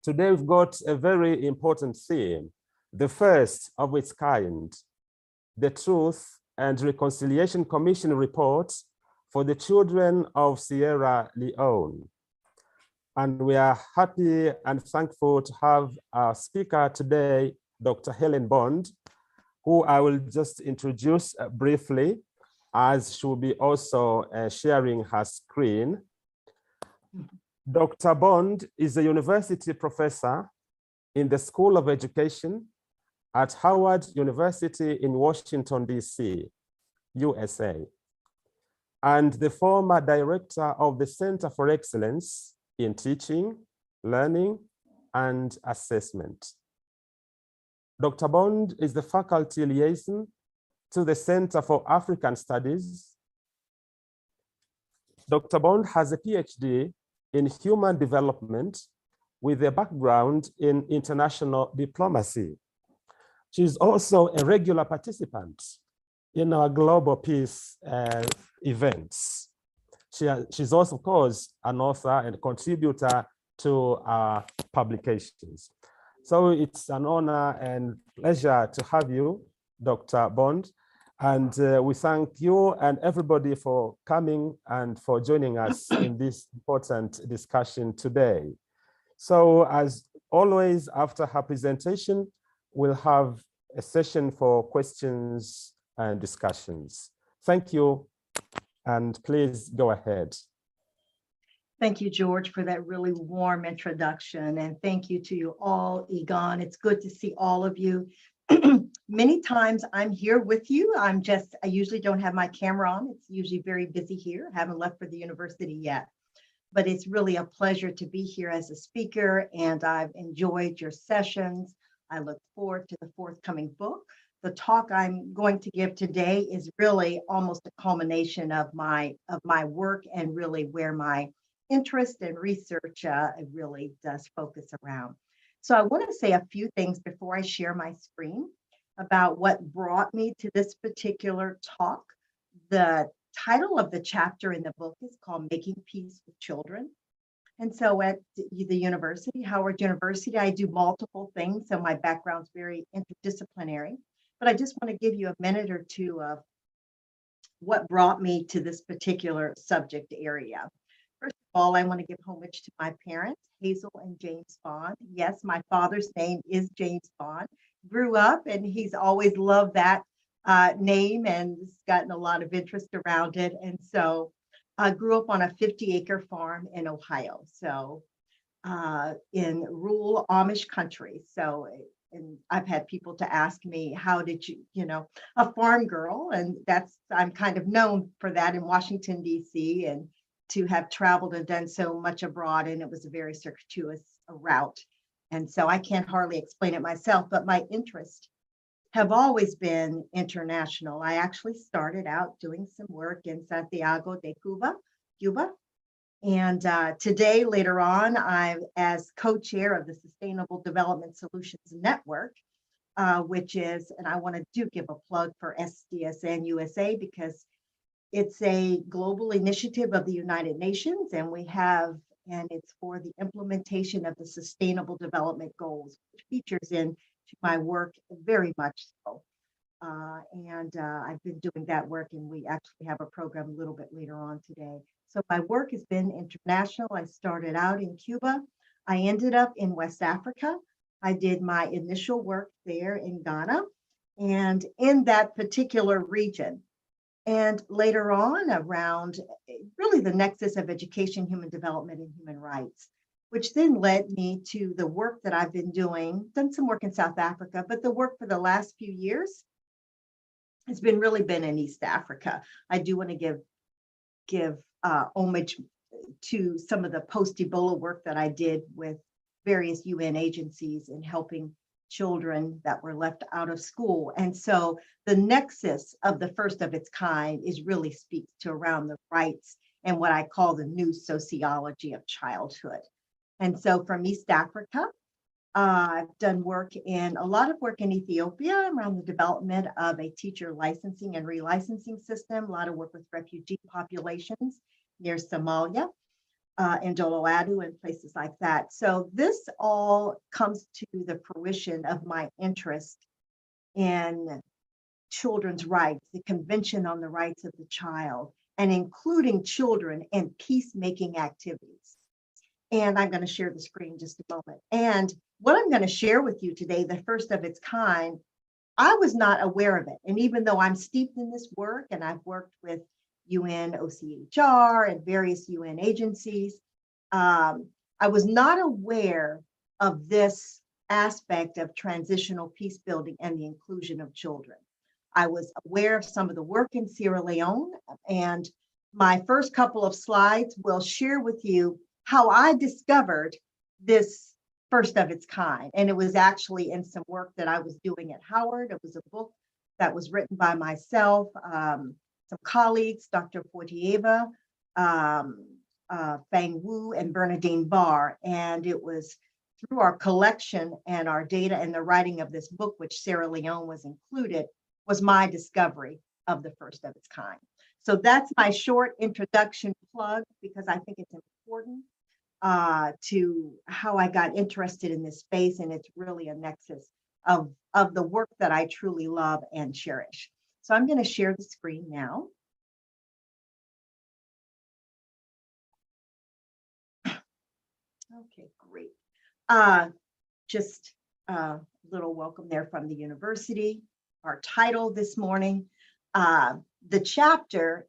Today we've got a very important theme, the first of its kind, the Truth and Reconciliation Commission report for the children of Sierra Leone. And we are happy and thankful to have our speaker today, Dr. Helen Bond, who I will just introduce briefly, as she will be also sharing her screen. Dr. Bond is a university professor in the School of Education at Howard University in Washington, D.C., USA, and the former director of the Center for Excellence in Teaching, Learning, and Assessment. Dr. Bond is the faculty liaison to the Center for African Studies. Dr. Bond has a PhD in human development with a background in international diplomacy. She's also a regular participant in our global peace events. She's also, of course, an author and contributor to our publications. So it's an honor and pleasure to have you, Dr. Bond. And we thank you and everybody for coming and for joining us in this important discussion today. So as always, after her presentation, we'll have a session for questions and discussions. Thank you, and please go ahead. Thank you, George, for that really warm introduction. And thank you to you all, Egon. It's good to see all of you. Many times I'm here with you. I usually don't have my camera on. It's usually very busy here. I haven't left for the university yet. But it's really a pleasure to be here as a speaker, and I've enjoyed your sessions. I look forward to the forthcoming book. The talk I'm going to give today is really almost a culmination of my work and really where my interest and research really does focus around. So I want to say a few things before I share my screen about what brought me to this particular talk. The title of the chapter in the book is called Making Peace with Children. And so at the university, Howard University, I do multiple things. So my background's very interdisciplinary, but I just want to give you a minute or two of what brought me to this particular subject area. First of all, I want to give homage to my parents, Hazel and James Bond. Yes, my father's name is James Bond. Grew up and he's always loved that name and has gotten a lot of interest around it. And so I grew up on a 50-acre farm in Ohio, so in rural Amish country. So, and I've had people to ask me, how did you, a farm girl, and I'm kind of known for that in Washington, D.C., and to have traveled and done so much abroad, and it was a very circuitous route. And so I can't hardly explain it myself, but my interests have always been international. I actually started out doing some work in Santiago de Cuba. And today, later on, I'm as co-chair of the Sustainable Development Solutions Network, which is, and I want to give a plug for SDSN USA because it's a global initiative of the United Nations, and it's for the implementation of the Sustainable Development Goals, which features into my work very much so. I've been doing that work, and we actually have a program a little bit later on today. So my work has been international. I started out in Cuba. I ended up in West Africa. I did my initial work there in Ghana and in that particular region. And later on, around really the nexus of education, human development, and human rights, which then led me to the work that I've been doing, done some work in South Africa, but the work for the last few years has really been in East Africa. I do want to give homage to some of the post-Ebola work that I did with various UN agencies in helping children that were left out of school. And so the nexus of the first of its kind really speaks to around the rights and what I call the new sociology of childhood. And so from East Africa, I've done a lot of work in Ethiopia around the development of a teacher licensing and relicensing system, a lot of work with refugee populations near Somalia. in Doloadu and places like that. So this all comes to the fruition of my interest in children's rights, the Convention on the Rights of the Child, and including children in peacemaking activities. And I'm going to share the screen in just a moment. And what I'm going to share with you today, the first of its kind, I was not aware of it. And even though I'm steeped in this work and I've worked with UN, OCHR, and various UN agencies, I was not aware of this aspect of transitional peace building and the inclusion of children. I was aware of some of the work in Sierra Leone, and my first couple of slides will share with you how I discovered this first of its kind. And it was actually in some work that I was doing at Howard. It was a book that was written by myself, some colleagues, Dr. Fortieva, Fang Wu, and Bernadine Barr. And it was through our collection and our data and the writing of this book, which Sierra Leone was included, was my discovery of the first of its kind. So that's my short introduction plug, because I think it's important to how I got interested in this space, and it's really a nexus of the work that I truly love and cherish. So I'm going to share the screen now. Okay, great. Just a little welcome there from the university. Our title this morning, the chapter,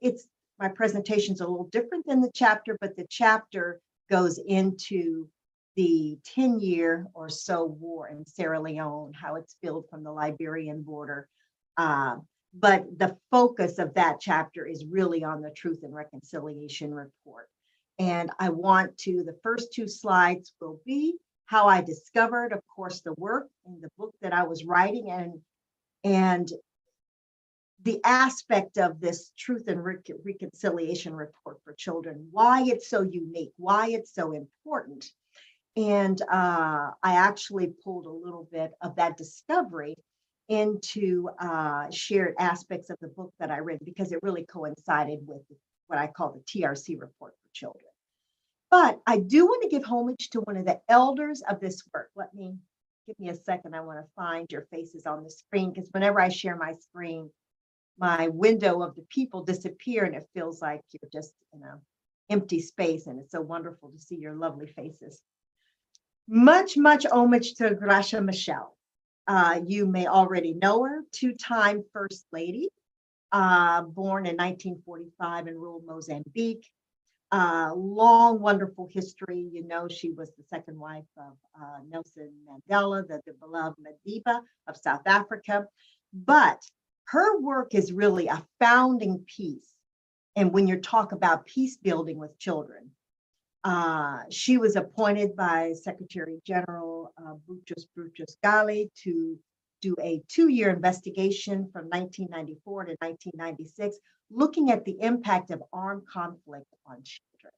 my presentation's a little different than the chapter, but the chapter goes into the 10-year or so war in Sierra Leone, how it's spilled from the Liberian border. But the focus of that chapter is really on the Truth and Reconciliation Report. And I want to, the first two slides will be how I discovered, of course, the work in the book that I was writing, and the aspect of this Truth and Reconciliation Report for children, why it's so unique, why it's so important. And I actually pulled a little bit of that discovery into shared aspects of the book that I read, because it really coincided with what I call the TRC report for children. But I do want to give homage to one of the elders of this work. Give me a second. I want to find your faces on the screen, because whenever I share my screen, my window of the people disappear, and it feels like you're just in an empty space, and it's so wonderful to see your lovely faces. Much homage to Gracia Michel. You may already know her, two-time First Lady, born in 1945 in rural Mozambique. Long, wonderful history. You know, she was the second wife of Nelson Mandela, the beloved Madiba of South Africa. But her work is really a founding piece. And when you talk about peace building with children, she was appointed by Secretary General Boutros Ghali to do a 2-year investigation from 1994 to 1996, looking at the impact of armed conflict on children.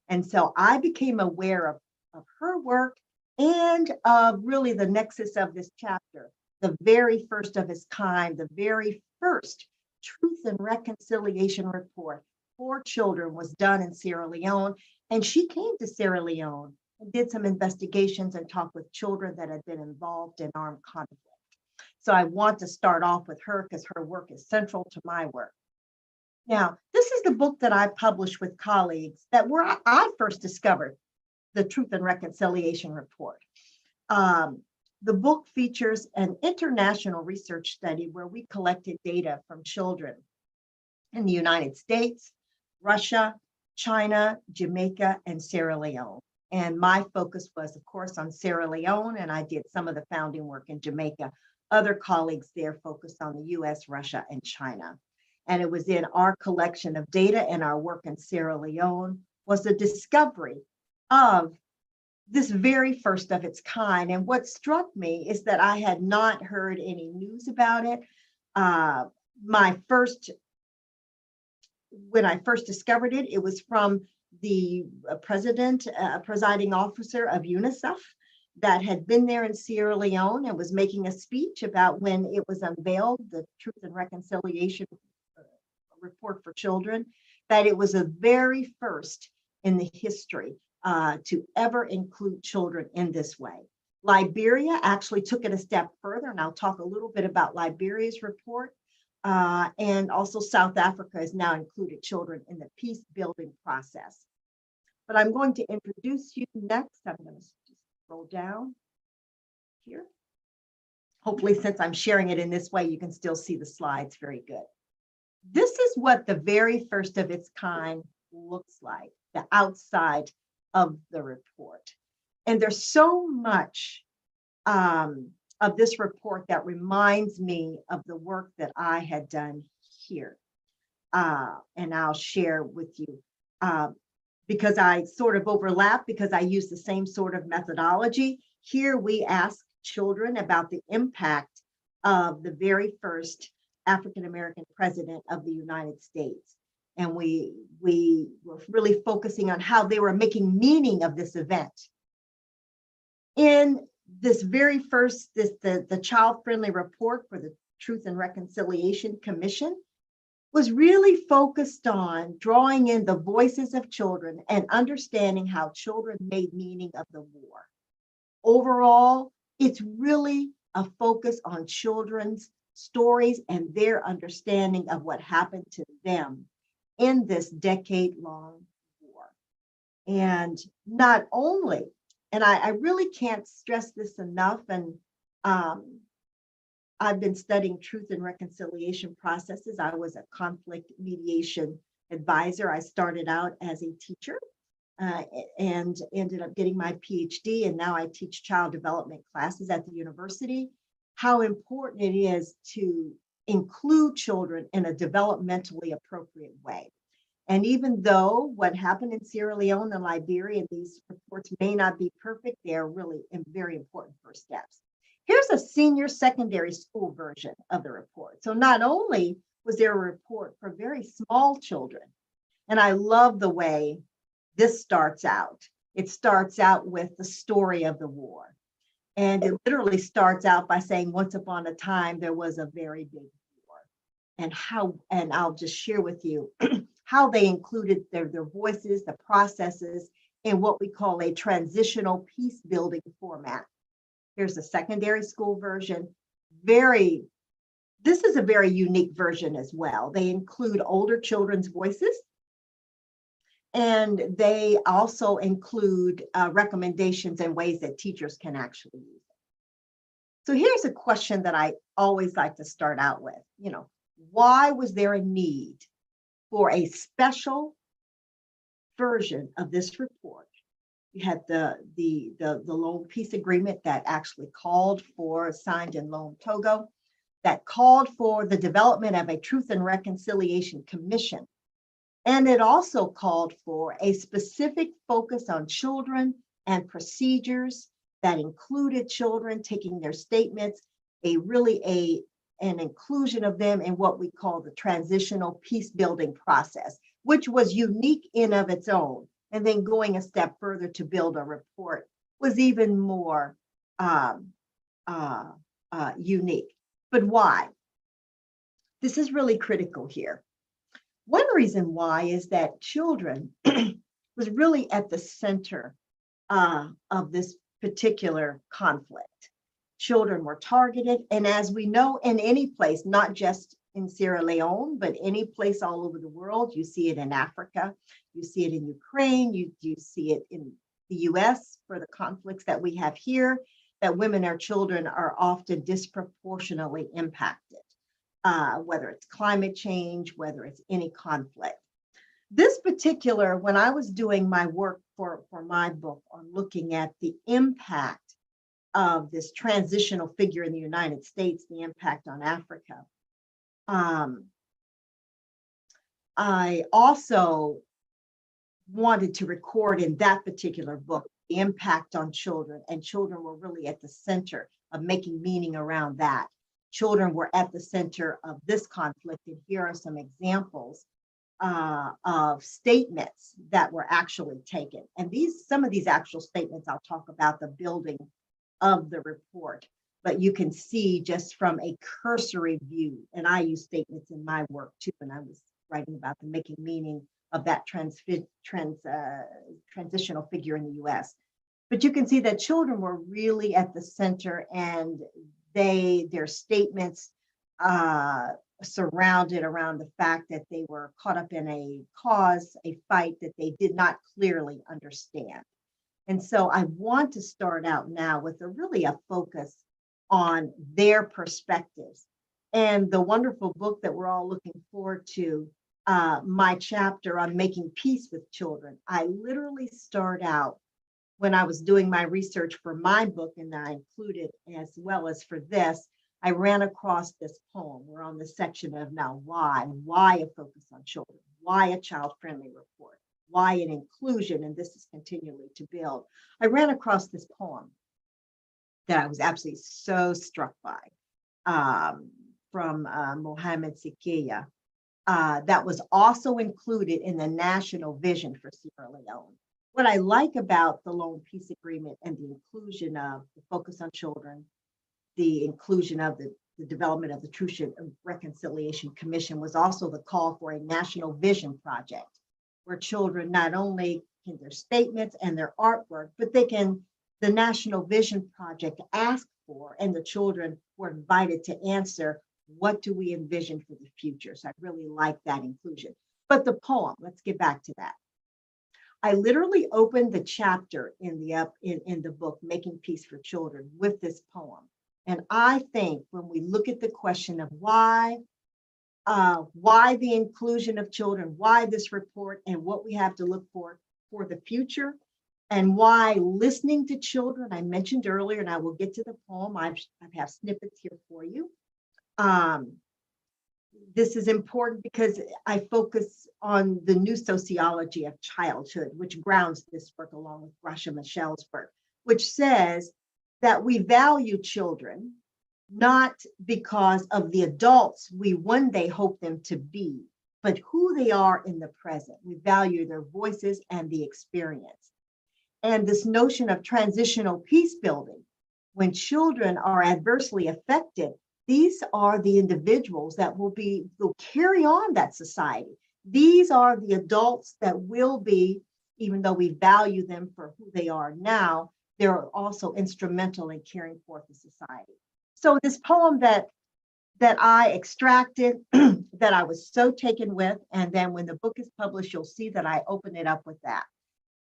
And so I became aware of her work and of really the nexus of this chapter, the very first of its kind, the very first Truth and Reconciliation Report for children was done in Sierra Leone. And she came to Sierra Leone and did some investigations and talked with children that had been involved in armed conflict. So I want to start off with her, because her work is central to my work. Now, this is the book that I published with colleagues that where I first discovered the Truth and Reconciliation Report. The book features an international research study where we collected data from children in the United States, Russia, China, Jamaica, and Sierra Leone. And my focus was, of course, on Sierra Leone, and I did some of the founding work in Jamaica. Other colleagues there focused on the US, Russia, and China. And it was in our collection of data and our work in Sierra Leone was the discovery of this very first of its kind. And what struck me is that I had not heard any news about it. When I first discovered it, it was from the presiding officer of UNICEF that had been there in Sierra Leone and was making a speech about when it was unveiled, the Truth and Reconciliation Report for Children, that it was the very first in the history to ever include children in this way. Liberia actually took it a step further, and I'll talk a little bit about Liberia's report. And also South Africa has now included children in the peace building process. But I'm going to introduce you next. I'm going to just scroll down here. Hopefully, since I'm sharing it in this way, you can still see the slides very good. This is what the very first of its kind looks like, the outside of the report. And there's so much of this report that reminds me of the work that I had done here. And I'll share with you because I sort of overlap, because I use the same sort of methodology. Here we ask children about the impact of the very first African-American president of the United States. And we were really focusing on how they were making meaning of this event. In this very first, the child-friendly report for the Truth and Reconciliation Commission was really focused on drawing in the voices of children and understanding how children made meaning of the war. Overall, it's really a focus on children's stories and their understanding of what happened to them in this decade-long war. And not only, and I really can't stress this enough, and I've been studying truth and reconciliation processes. I was a conflict mediation advisor. I started out as a teacher and ended up getting my PhD, and now I teach child development classes at the university. How important it is to include children in a developmentally appropriate way. And even though what happened in Sierra Leone and Liberia, these reports may not be perfect, they are really very important first steps. Here's a senior secondary school version of the report. So not only was there a report for very small children, and I love the way this starts out. It starts out with the story of the war. And it literally starts out by saying, once upon a time, there was a very big war. And I'll just share with you how they included their voices, the processes, in what we call a transitional peace building format. Here's the secondary school version. This is a very unique version as well. They include older children's voices, and they also include recommendations and ways that teachers can actually use it. So here's a question that I always like to start out with. Why was there a need for a special version of this report? You had the Loan Peace Agreement that actually called for, signed in Loan Togo, that called for the development of a Truth and Reconciliation Commission. And it also called for a specific focus on children and procedures that included children taking their statements, an inclusion of them in what we call the transitional peace building process, which was unique in of its own. And then going a step further to build a report was even more unique. But why? This is really critical here. One reason why is that children was really at the center of this particular conflict. Children were targeted, and as we know, in any place, not just in Sierra Leone, but any place all over the world, you see it in Africa, you see it in Ukraine, you see it in the US for the conflicts that we have here, that women or children are often disproportionately impacted, whether it's climate change, whether it's any conflict. This particular, when I was doing my work for my book on looking at the impact of this transitional figure in the United States, the impact on Africa, I also wanted to record in that particular book the impact on children, and children were really at the center of making meaning around that. Children were at the center of this conflict, and here are some examples of statements that were actually taken. And some of these actual statements, I'll talk about the building of the report, but you can see just from a cursory view, and I use statements in my work too, and I was writing about the making meaning of that transitional figure in the US. But you can see that children were really at the center, and their statements surrounded around the fact that they were caught up in a fight that they did not clearly understand. And so I want to start out now with a focus on their perspectives. And the wonderful book that we're all looking forward to, my chapter on making peace with children. I literally start out when I was doing my research for my book, and I included as well as for this, I ran across this poem. We're on the section of now why a focus on children, why a child-friendly report, why an inclusion, and this is continually to build. I ran across this poem that I was absolutely so struck by from Mohammed Sikiya that was also included in the national vision for Sierra Leone. What I like about the Lone Peace Agreement and the inclusion of the focus on children, the inclusion of the development of the Truth and Reconciliation Commission was also the call for a national vision project where children not only can their statements and their artwork, but the National Vision Project asked for, and the children were invited to answer, what do we envision for the future? So I really like that inclusion. But the poem, let's get back to that. I literally opened the chapter in the book, Making Peace for Children, with this poem. And I think when we look at the question of why the inclusion of children, why this report, and what we have to look for the future, and why listening to children, I mentioned earlier, and I will get to the poem, I have snippets here for you. This is important because I focus on the new sociology of childhood, which grounds this work along with Russia Michelle's work, which says that we value children not because of the adults we one day hope them to be, but who they are in the present. We value their voices and the experience. And this notion of transitional peace building, when children are adversely affected, these are the individuals that will carry on that society. These are the adults that will be, even though we value them for who they are now, they're also instrumental in carrying forth the society. So this poem that I extracted, that I was so taken with, and then when the book is published, you'll see that I open it up with that.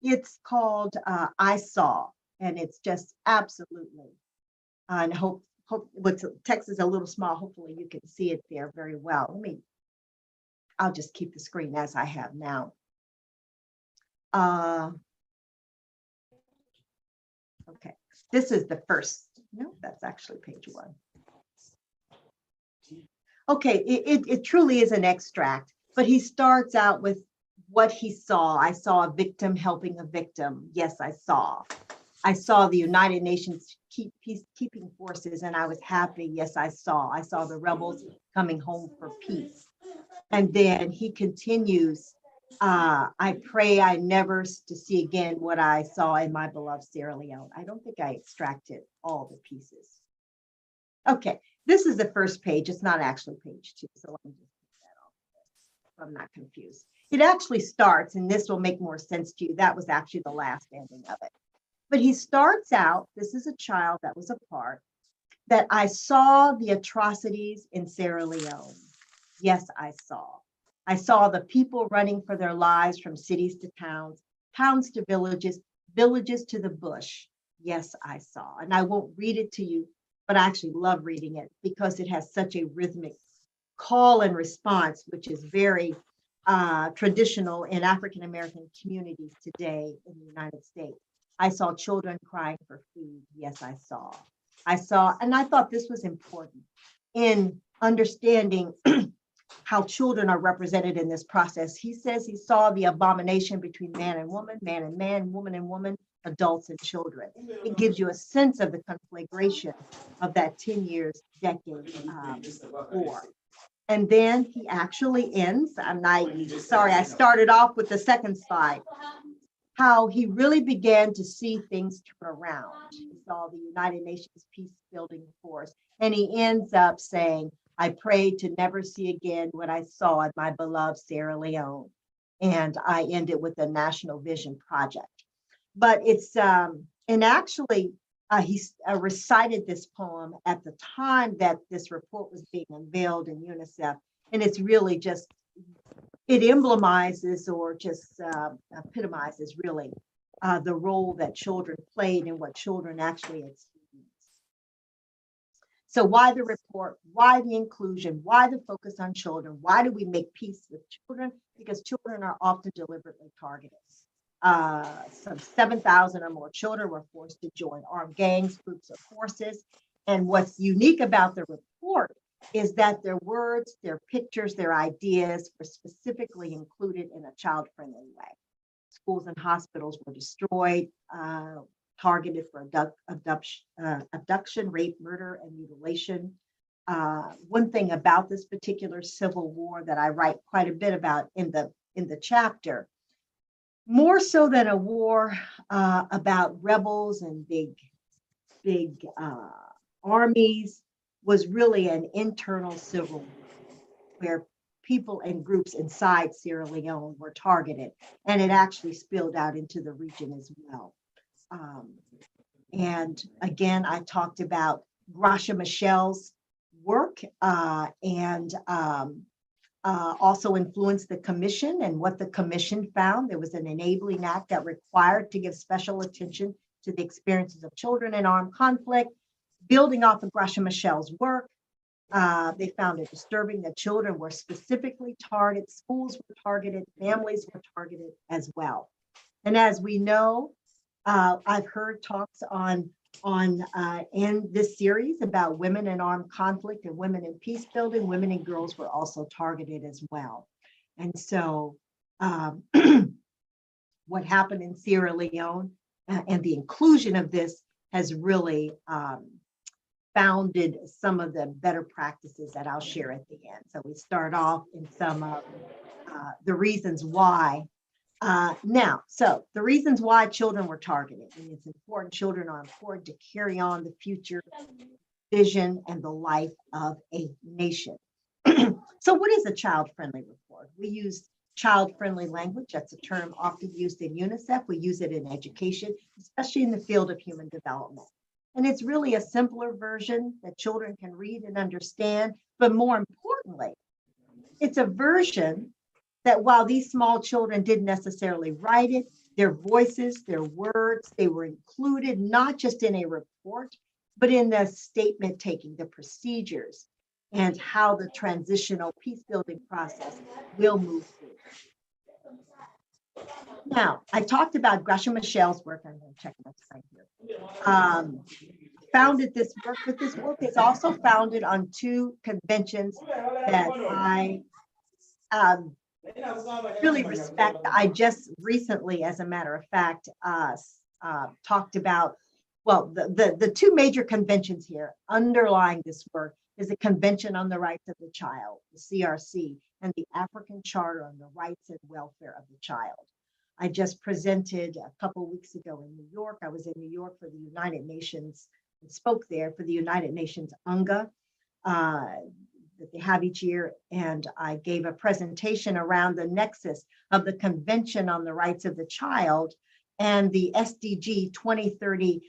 It's called I Saw, and it's just absolutely, and hope the text is a little small, hopefully you can see it there very well. I'll just keep the screen as I have now. Okay, this is the first, no, that's actually page 1. Okay, it truly is an extract, but he starts out with what he saw. I saw a victim helping a victim. Yes, I saw. I saw the United Nations peacekeeping forces, and I was happy. Yes, I saw. I saw the rebels coming home for peace. And then he continues, I pray I never to see again what I saw in my beloved Sierra Leone. I don't think I extracted all the pieces. Okay, this is the first page. It's not actually page 2, so let me just take that off so I'm not confused. It actually starts, and this will make more sense to you. That was actually the last ending of it. But he starts out, this is a child that was a part, that I saw the atrocities in Sierra Leone. Yes, I saw. I saw the people running for their lives from cities to towns, towns to villages, villages to the bush. Yes, I saw. And I won't read it to you, but I actually love reading it because it has such a rhythmic call and response, which is very traditional in African American communities today in the United States. I saw children crying for food. Yes, I saw. I saw, and I thought this was important in understanding how children are represented in this process. He says he saw the abomination between man and woman, woman and woman, adults and children. It gives you a sense of the conflagration of that 10 years, decade war. And then he actually ends, sorry, I started off with the second slide, how he really began to see things turn around. He saw the United Nations peace building force, and he ends up saying, I prayed to never see again what I saw in my beloved Sierra Leone. and I ended with the National Vision Project. But it's, and actually, he recited this poem at the time that this report was being unveiled in UNICEF. And it's really just, it emblemizes or just epitomizes really the role that children played and what children actually experienced. So why the report? Why the inclusion? Why the focus on children? Why do we make peace with children? Because children are often deliberately targeted. Some 7,000 or more children were forced to join armed gangs, groups, or forces. And what's unique about the report is that their words, their pictures, their ideas were specifically included in a child-friendly way. Schools and hospitals were destroyed, targeted for abduction, rape, murder, and mutilation. One thing about this particular civil war that I write quite a bit about in the chapter, more so than a war about rebels and big armies, was really an internal civil war where people and groups inside Sierra Leone were targeted, and it actually spilled out into the region as well. And again, I talked about Gracia Michel's work and also influenced the commission and what the commission found. There was an enabling act that required to give special attention to the experiences of children in armed conflict. Building off of Gracia Michel's work, they found it disturbing that children were specifically targeted, schools were targeted, families were targeted as well. And as we know, I've heard talks on in this series about women in armed conflict and women in peace building. Women and girls were also targeted as well. And so what happened in Sierra Leone and the inclusion of this has really founded some of the better practices that I'll share at the end. So we start off in some of the reasons why. So the reasons why children were targeted, and it's important, children are important to carry on the future vision and the life of a nation. So what is a child-friendly report? We use child-friendly language. That's a term often used in UNICEF. We use it in education, especially in the field of human development. And it's really a simpler version that children can read and understand, but more importantly, it's a version that while these small children didn't necessarily write it, their voices, their words, they were included not just in a report, but in the statement taking, the procedures, and how the transitional peace building process will move through. Now, I talked about Gracia Michel's work. I'm going to check my time here. Founded this work, but this work is also founded on two conventions that I really respect. I just recently, as a matter of fact, talked about, well, the two major conventions here underlying this work is the Convention on the Rights of the Child, the CRC, and the African Charter on the Rights and Welfare of the Child. I just presented a couple of weeks ago in New York. I was in New York for the United Nations and spoke there for the United Nations UNGA that they have each year. And I gave a presentation around the nexus of the Convention on the Rights of the Child and the SDG 2030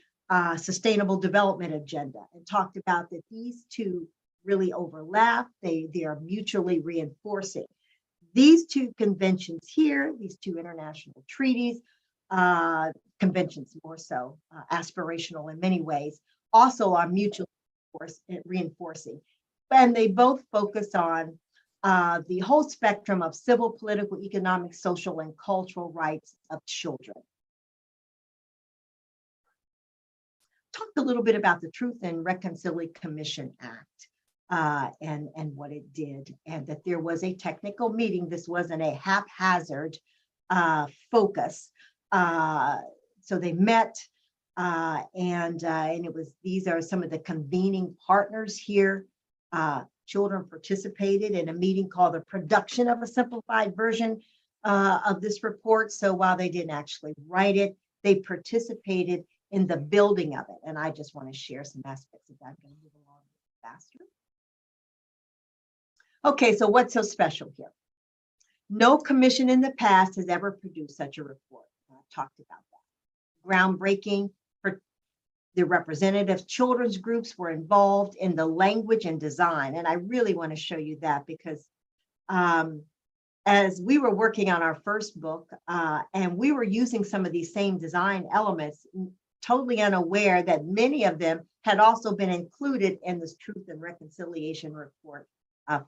Sustainable Development Agenda, and talked about that these two really overlap. They are mutually reinforcing. These two conventions here, these two international treaties, conventions more so, aspirational in many ways, also are mutually reinforcing. And they both focus on the whole spectrum of civil, political, economic, social, and cultural rights of children. Talked a little bit about the Truth and Reconciliation Commission Act. And what it did, and that there was a technical meeting. This wasn't a haphazard focus. So they met, and it was, these are some of the convening partners here. Children participated in a meeting called the Production of a Simplified Version of this report. So while they didn't actually write it, they participated in the building of it. And I just want to share some aspects of that. I'm going to move along faster. Okay, so what's so special here? No commission in the past has ever produced such a report. I've talked about that. Groundbreaking. The representative children's groups were involved in the language and design. And I really want to show you that because as we were working on our first book and we were using some of these same design elements, totally unaware that many of them had also been included in this Truth and Reconciliation report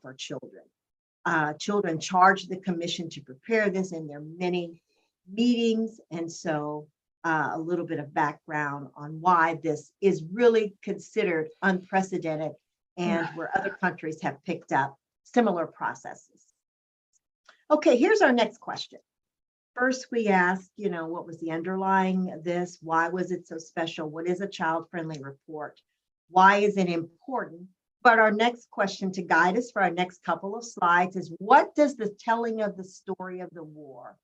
for children. Children charged the commission to prepare this in their many meetings. And so a little bit of background on why this is really considered unprecedented and where other countries have picked up similar processes. Okay, here's our next question. First, we asked, what was the underlying this? Why was it so special? What is a child-friendly report? Why is it important? But our next question to guide us for our next couple of slides is, what does the telling of the story of the war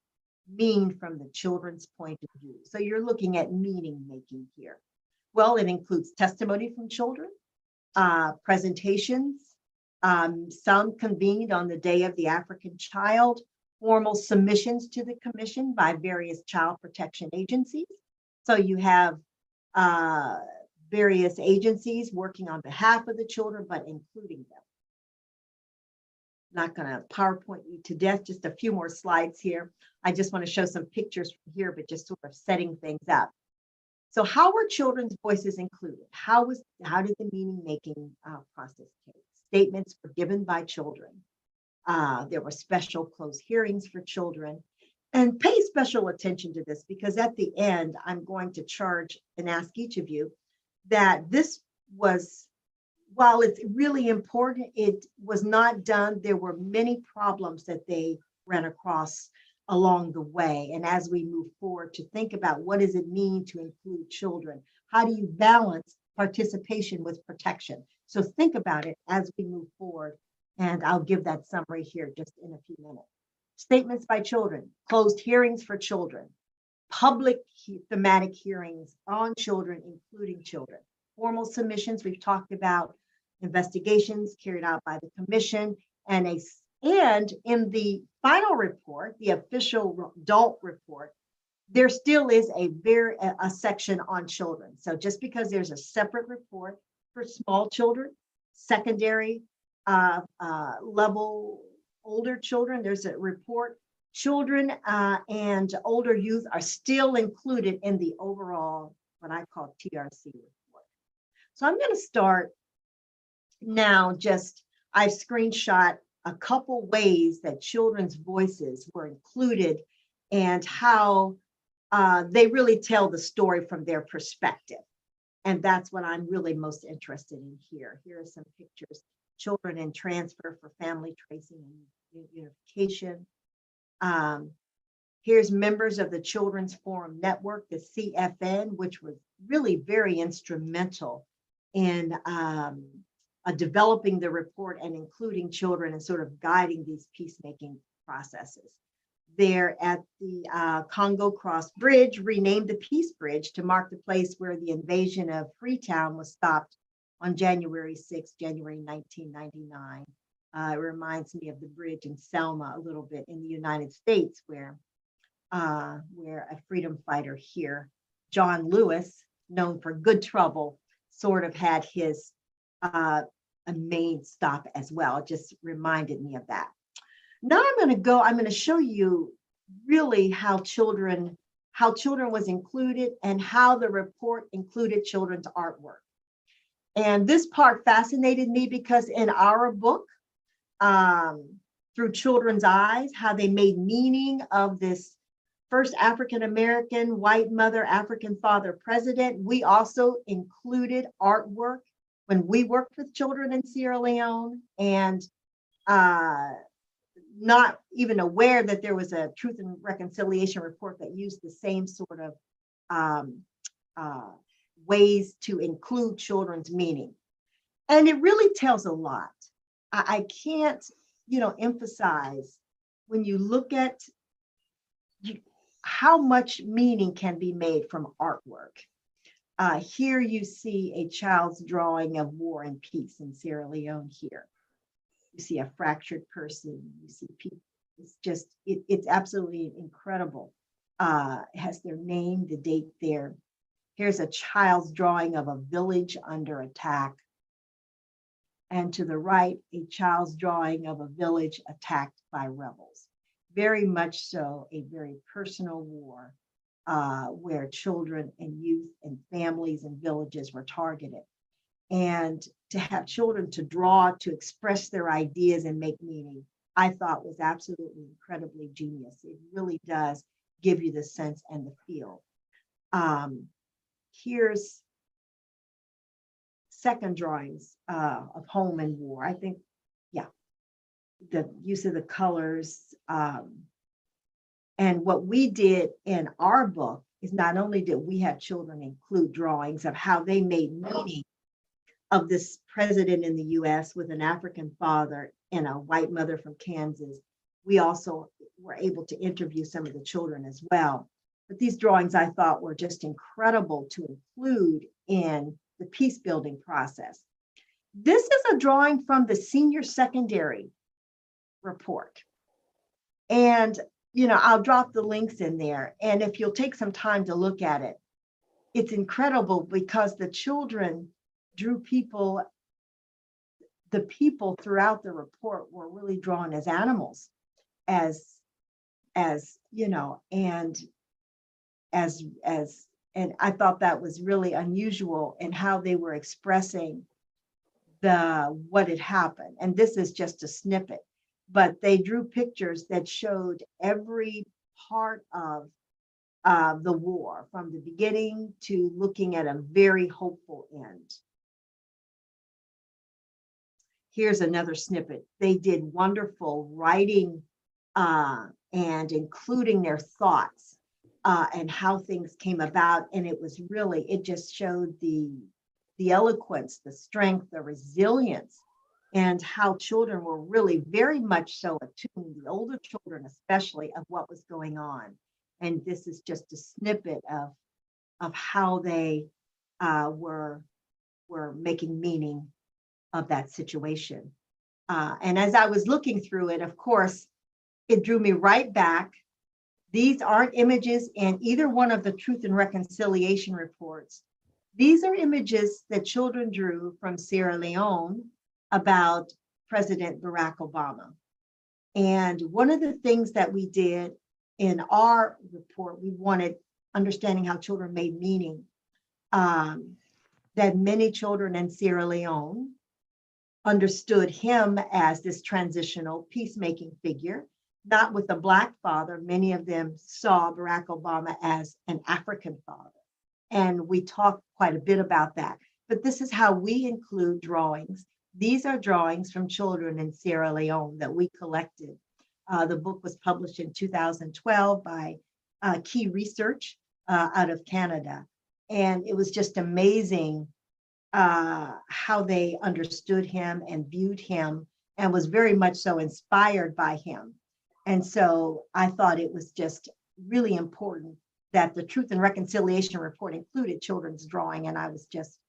mean from the children's point of view? So you're looking at meaning making here. Well, it includes testimony from children, presentations, some convened on the Day of the African Child, formal submissions to the commission by various child protection agencies. So you have various agencies working on behalf of the children, but including them. Not going to PowerPoint you to death, just a few more slides here. I just want to show some pictures from here, but just sort of setting things up. So how were children's voices included? How did the meaning making process take? Statements were given by children. There were special closed hearings for children. And pay special attention to this, because at the end, I'm going to charge and ask each of you that this was, while it's really important, it was not done. There were many problems that they ran across along the way. And as we move forward to think about what does it mean to include children? How do you balance participation with protection? So think about it as we move forward. And I'll give that summary here just in a few minutes. Statements by children, closed hearings for children, public thematic hearings on children, including children, formal submissions we've talked about, investigations carried out by the commission, and in the final report, the official adult report, there still is a section on children. So just because there's a separate report for small children, secondary level older children, there's a report. Children and older youth are still included in the overall, what I call TRC report. So I'm going to start now. I've screenshot a couple ways that children's voices were included and how they really tell the story from their perspective. And that's what I'm really most interested in here. Here are some pictures. Children in transfer for family tracing and unification. Here's members of the Children's Forum Network, the CFN, which was really very instrumental in developing the report and including children and sort of guiding these peacemaking processes. They're at the Congo Cross Bridge, renamed the Peace Bridge to mark the place where the invasion of Freetown was stopped on January 6, January 1999. It reminds me of the bridge in Selma a little bit in the United States, where a freedom fighter here, John Lewis, known for Good Trouble, sort of had his a main stop as well. It just reminded me of that. Now I'm going to show you really how children was included and how the report included children's artwork. And this part fascinated me because in our book, through children's eyes, how they made meaning of this first African-American, white mother, African father president. We also included artwork when we worked with children in Sierra Leone, and not even aware that there was a Truth and Reconciliation report that used the same sort of ways to include children's meaning. And it really tells a lot. I can't, emphasize when you look at how much meaning can be made from artwork. Here you see a child's drawing of War and Peace in Sierra Leone here. You see a fractured person, you see It's just, it's absolutely incredible. It has their name, the date there. Here's a child's drawing of a village under attack. And to the right, a child's drawing of a village attacked by rebels. Very much so a very personal war where children and youth and families and villages were targeted. And to have children to draw, to express their ideas and make meaning, I thought was absolutely incredibly genius. It really does give you the sense and the feel. Here's second drawings of home and war. I think, yeah, the use of the colors. And what we did in our book is not only did we have children include drawings of how they made meaning of this president in the US with an African father and a white mother from Kansas, we also were able to interview some of the children as well. But these drawings I thought were just incredible to include in the peace building process. This is a drawing from the senior secondary report. And, you know, I'll drop the links in there. And if you'll take some time to look at it, it's incredible because the children drew people, the people throughout the report were really drawn as animals, as you know, and I thought that was really unusual in how they were expressing what had happened. And this is just a snippet, but they drew pictures that showed every part of the war from the beginning to looking at a very hopeful end. Here's another snippet. They did wonderful writing and including their thoughts and how things came about. And it was really, it just showed the eloquence, the strength, the resilience, and how children were really very much so attuned, the older children especially, of what was going on. And this is just a snippet of how they were making meaning of that situation. And as I was looking through it, of course, it drew me right back. These aren't images in either one of the Truth and Reconciliation reports. These are images that children drew from Sierra Leone about President Barack Obama. And one of the things that we did in our report, we wanted understanding how children made meaning, that many children in Sierra Leone understood him as this transitional peacemaking figure, not with a Black father. Many of them saw Barack Obama as an African father. And we talked quite a bit about that. But this is how we include drawings. These are drawings from children in Sierra Leone that we collected. The book was published in 2012 by Key Research out of Canada. And it was just amazing how they understood him and viewed him and was very much so inspired by him. And so I thought it was just really important that the Truth and Reconciliation report included children's drawing. And I was just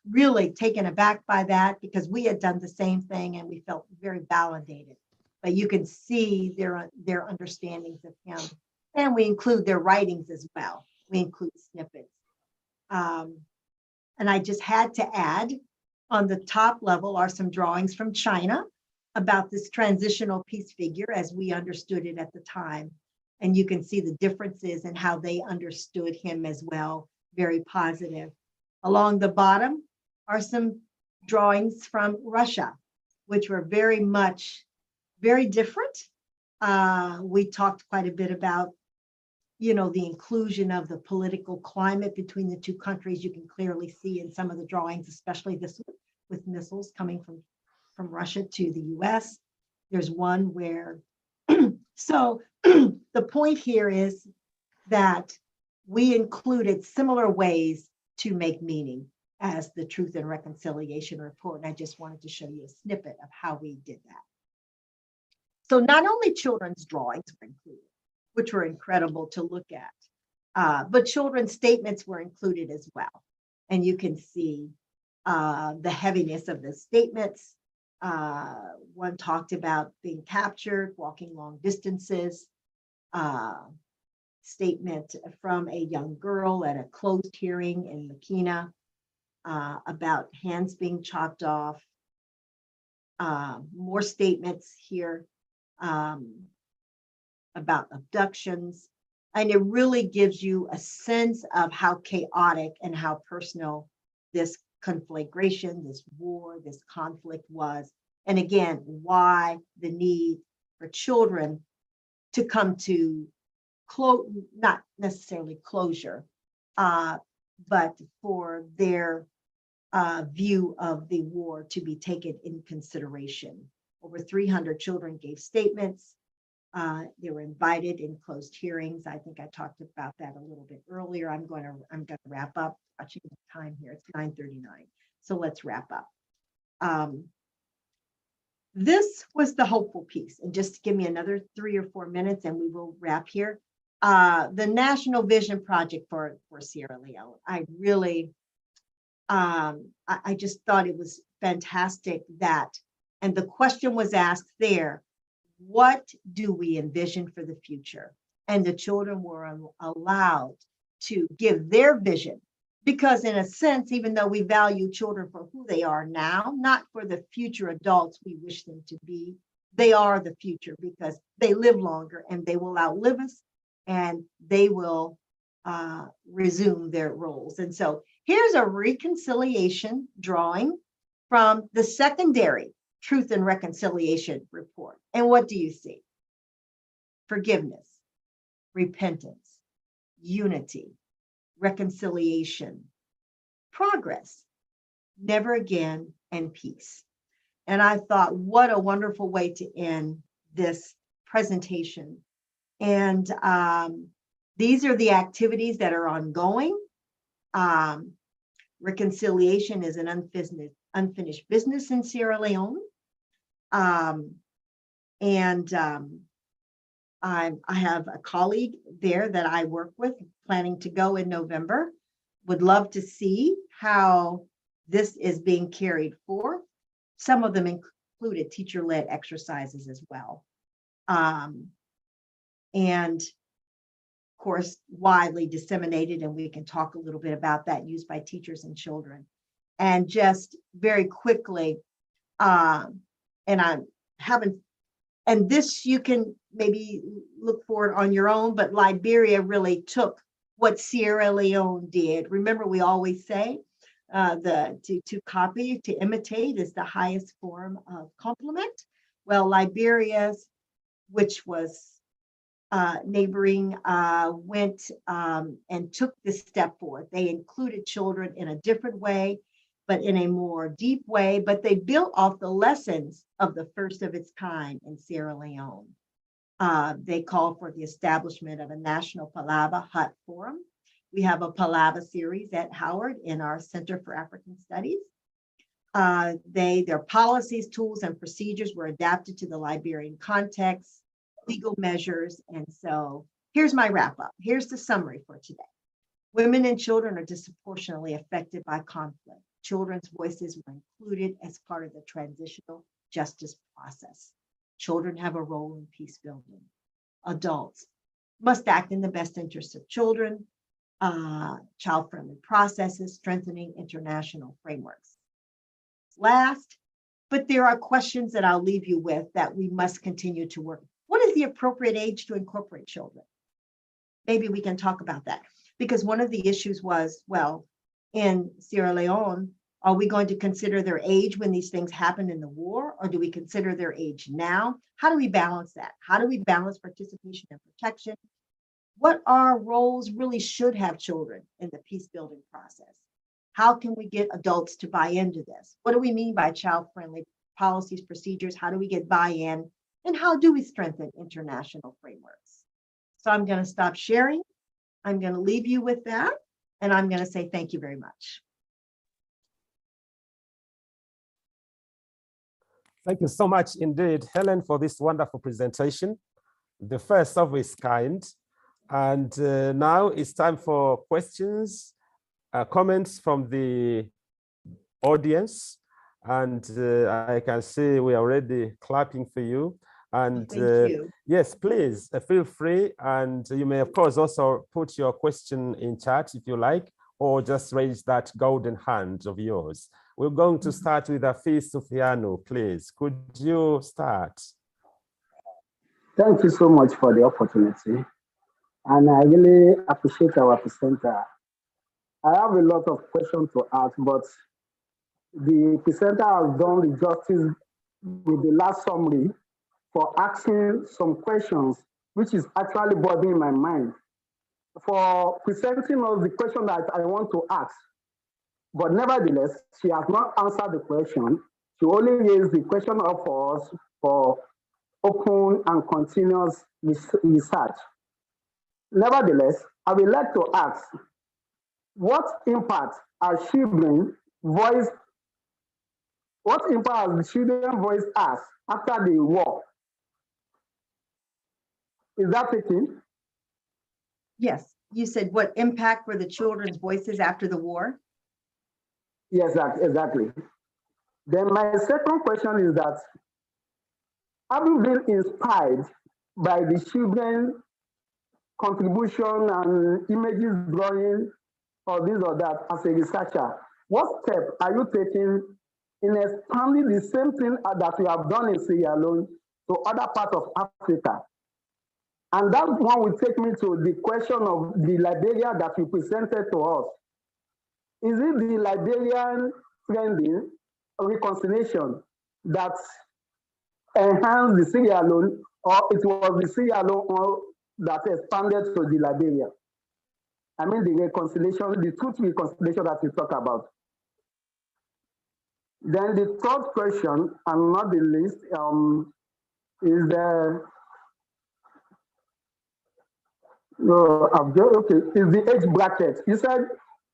really taken aback by that because we had done the same thing and we felt very validated. But you can see their understandings of him. And we include their writings as well. We include snippets. And I just had to add, on the top level are some drawings from China about this transitional peace figure as we understood it at the time. And you can see the differences in how they understood him as well, very positive. Along the bottom are some drawings from Russia, which were very different. We talked quite a bit about, you know, the inclusion of the political climate between the two countries. You can clearly see in some of the drawings, especially this one with missiles coming from Russia to the US. There's one where, so the point here is that we included similar ways to make meaning as the Truth and Reconciliation report. And I just wanted to show you a snippet of how we did that. So not only children's drawings were included, which were incredible to look at, but children's statements were included as well. And you can see the heaviness of the statements One talked about being captured, walking long distances. Statement from a young girl at a closed hearing in Makina about hands being chopped off. More statements here about abductions. And it really gives you a sense of how chaotic and how personal this conflagration, this war, this conflict was. And again, why the need for children to come to not necessarily closure, but for their view of the war to be taken in consideration. Over 300 children gave statements. They were invited in closed hearings. I think I talked about that a little bit earlier. I'm going to wrap up. Watching the time here, it's 9:39. So let's wrap up. This was the hopeful piece. And just give me another 3 or 4 minutes and we will wrap here. The National Vision Project for Sierra Leone. I really, I just thought it was fantastic that, and the question was asked there, what do we envision for the future? And the children were allowed to give their vision, because in a sense, even though we value children for who they are now, not for the future adults we wish them to be, they are the future because they live longer and they will outlive us and they will resume their roles. And so here's a reconciliation drawing from the secondary Truth and Reconciliation report. And what do you see? Forgiveness, repentance, unity, reconciliation, progress, never again, and peace. And I thought, what a wonderful way to end this presentation. And these are the activities that are ongoing. Reconciliation is an unfinished business in Sierra Leone. I have a colleague there that I work with, planning to go in November. Would love to see how this is being carried forth. Some of them included teacher-led exercises as well. And of course, widely disseminated, and we can talk a little bit about that, used by teachers and children. And just very quickly, and I haven't, and this you can maybe look for it on your own, but Liberia really took what Sierra Leone did. Remember, we always say to copy, to imitate is the highest form of compliment. Well, Liberia's, which was neighboring, went and took this step forward. They included children in a different way, but in a more deep way, but they built off the lessons of the first of its kind in Sierra Leone. They called for the establishment of a national Palava Hut Forum. We have a Palava series at Howard in our Center for African Studies. Their policies, tools, and procedures were adapted to the Liberian context, legal measures. And so here's my wrap up. Here's the summary for today. Women and children are disproportionately affected by conflict. Children's voices were included as part of the transitional justice process. Children have a role in peace building. Adults must act in the best interest of children, child-friendly processes, strengthening international frameworks. Last, but there are questions that I'll leave you with that we must continue to work. What is the appropriate age to incorporate children? Maybe we can talk about that, because one of the issues was, well, in Sierra Leone, are we going to consider their age when these things happen in the war, or do we consider their age now? How do we balance that? How do we balance participation and protection? What our roles really should have children in the peace building process? How can we get adults to buy into this? What do we mean by child-friendly policies, procedures? How do we get buy-in? And how do we strengthen international frameworks? So I'm going to stop sharing. I'm going to leave you with that. And I'm going to say thank you very much. Thank you so much indeed, Helen, for this wonderful presentation, the first of its kind. And now it's time for questions, comments from the audience. And I can see we are already clapping for you. And Thank you. yes, please feel free. And you may, of course, also put your question in chat if you like, or just raise that golden hand of yours. We're going to start with Afis Sufiano, please. Could you start? Thank you so much for the opportunity. And I really appreciate our presenter. I have a lot of questions to ask, but the presenter has done the justice with the last summary for asking some questions, which is actually bothering my mind. For presenting us the question that I want to ask. But nevertheless, she has not answered the question. She only raised the question up for us for open and continuous research. Nevertheless, I would like to ask, what impact has children voiced, what impact has the children voiced us after the war? Is that taken? Yes, you said what impact were the children's voices after the war? Yes, exactly. Then my second question is that, have you been inspired by the children's contribution and images drawing or this or that as a researcher? What step are you taking in expanding the same thing that you have done in Sierra Leone to other parts of Africa? And that one will take me to the question of the Liberia that you presented to us. Is it the Liberian friendly reconciliation that enhanced the Sierra Leone, or it was the Sierra Leone that expanded to the Liberia? I mean the reconciliation, the truth reconciliation that you talk about. Then the third question, and not the least, is the is the age bracket. You said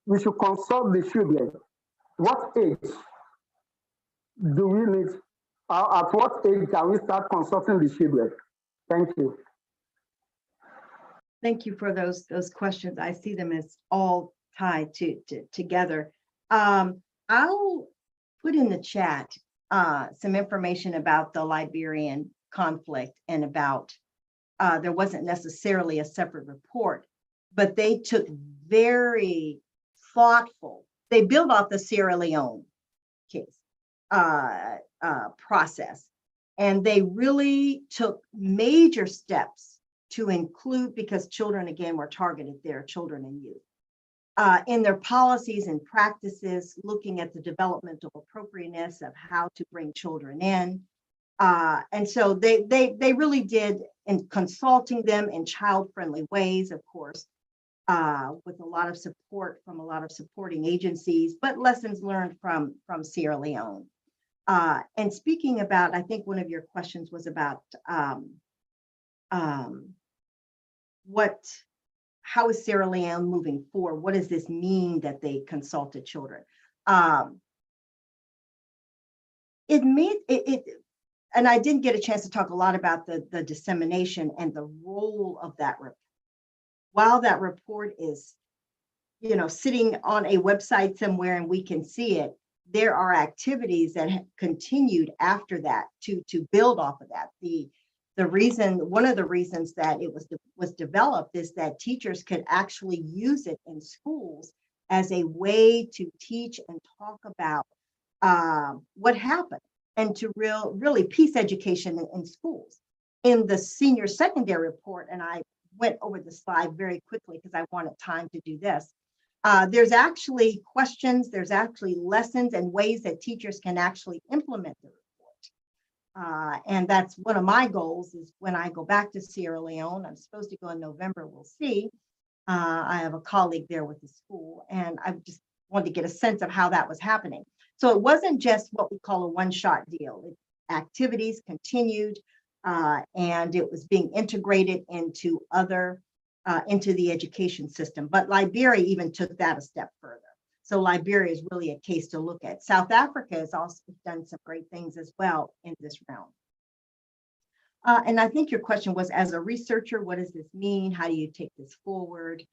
we should consult the children. What age do we need? At what age can we start consulting the children? Thank you. Thank you for those questions. I see them as all tied together. I'll put in the chat some information about the Liberian conflict and about there wasn't necessarily a separate report, but they took very thoughtful. They built off the Sierra Leone case process, and they really took major steps to include, because children, again, were targeted there, children and youth, in their policies and practices, looking at the developmental appropriateness of how to bring children in. And so they really did, in consulting them in child-friendly ways, of course, with a lot of support from a lot of supporting agencies, but lessons learned from Sierra Leone. And speaking about, I think one of your questions was about how is Sierra Leone moving forward? What does this mean that they consulted children? It made it, and I didn't get a chance to talk a lot about the dissemination and the role of that report. While that report is, sitting on a website somewhere and we can see it, there are activities that have continued after that to build off of that. One of the reasons that it was developed is that teachers could actually use it in schools as a way to teach and talk about what happened, and to really peace education in schools. In the senior secondary report, and I went over the slide very quickly because I wanted time to do this. There's actually questions, there's actually lessons and ways that teachers can actually implement the report. And that's one of my goals, is when I go back to Sierra Leone, I'm supposed to go in November, we'll see. I have a colleague there with the school, and I just wanted to get a sense of how that was happening. So it wasn't just what we call a one-shot deal. Activities continued, and it was being integrated into into the education system. But Liberia even took that a step further. So Liberia is really a case to look at. South Africa has also done some great things as well in this realm. And I think your question was, as a researcher, what does this mean? How do you take this forward?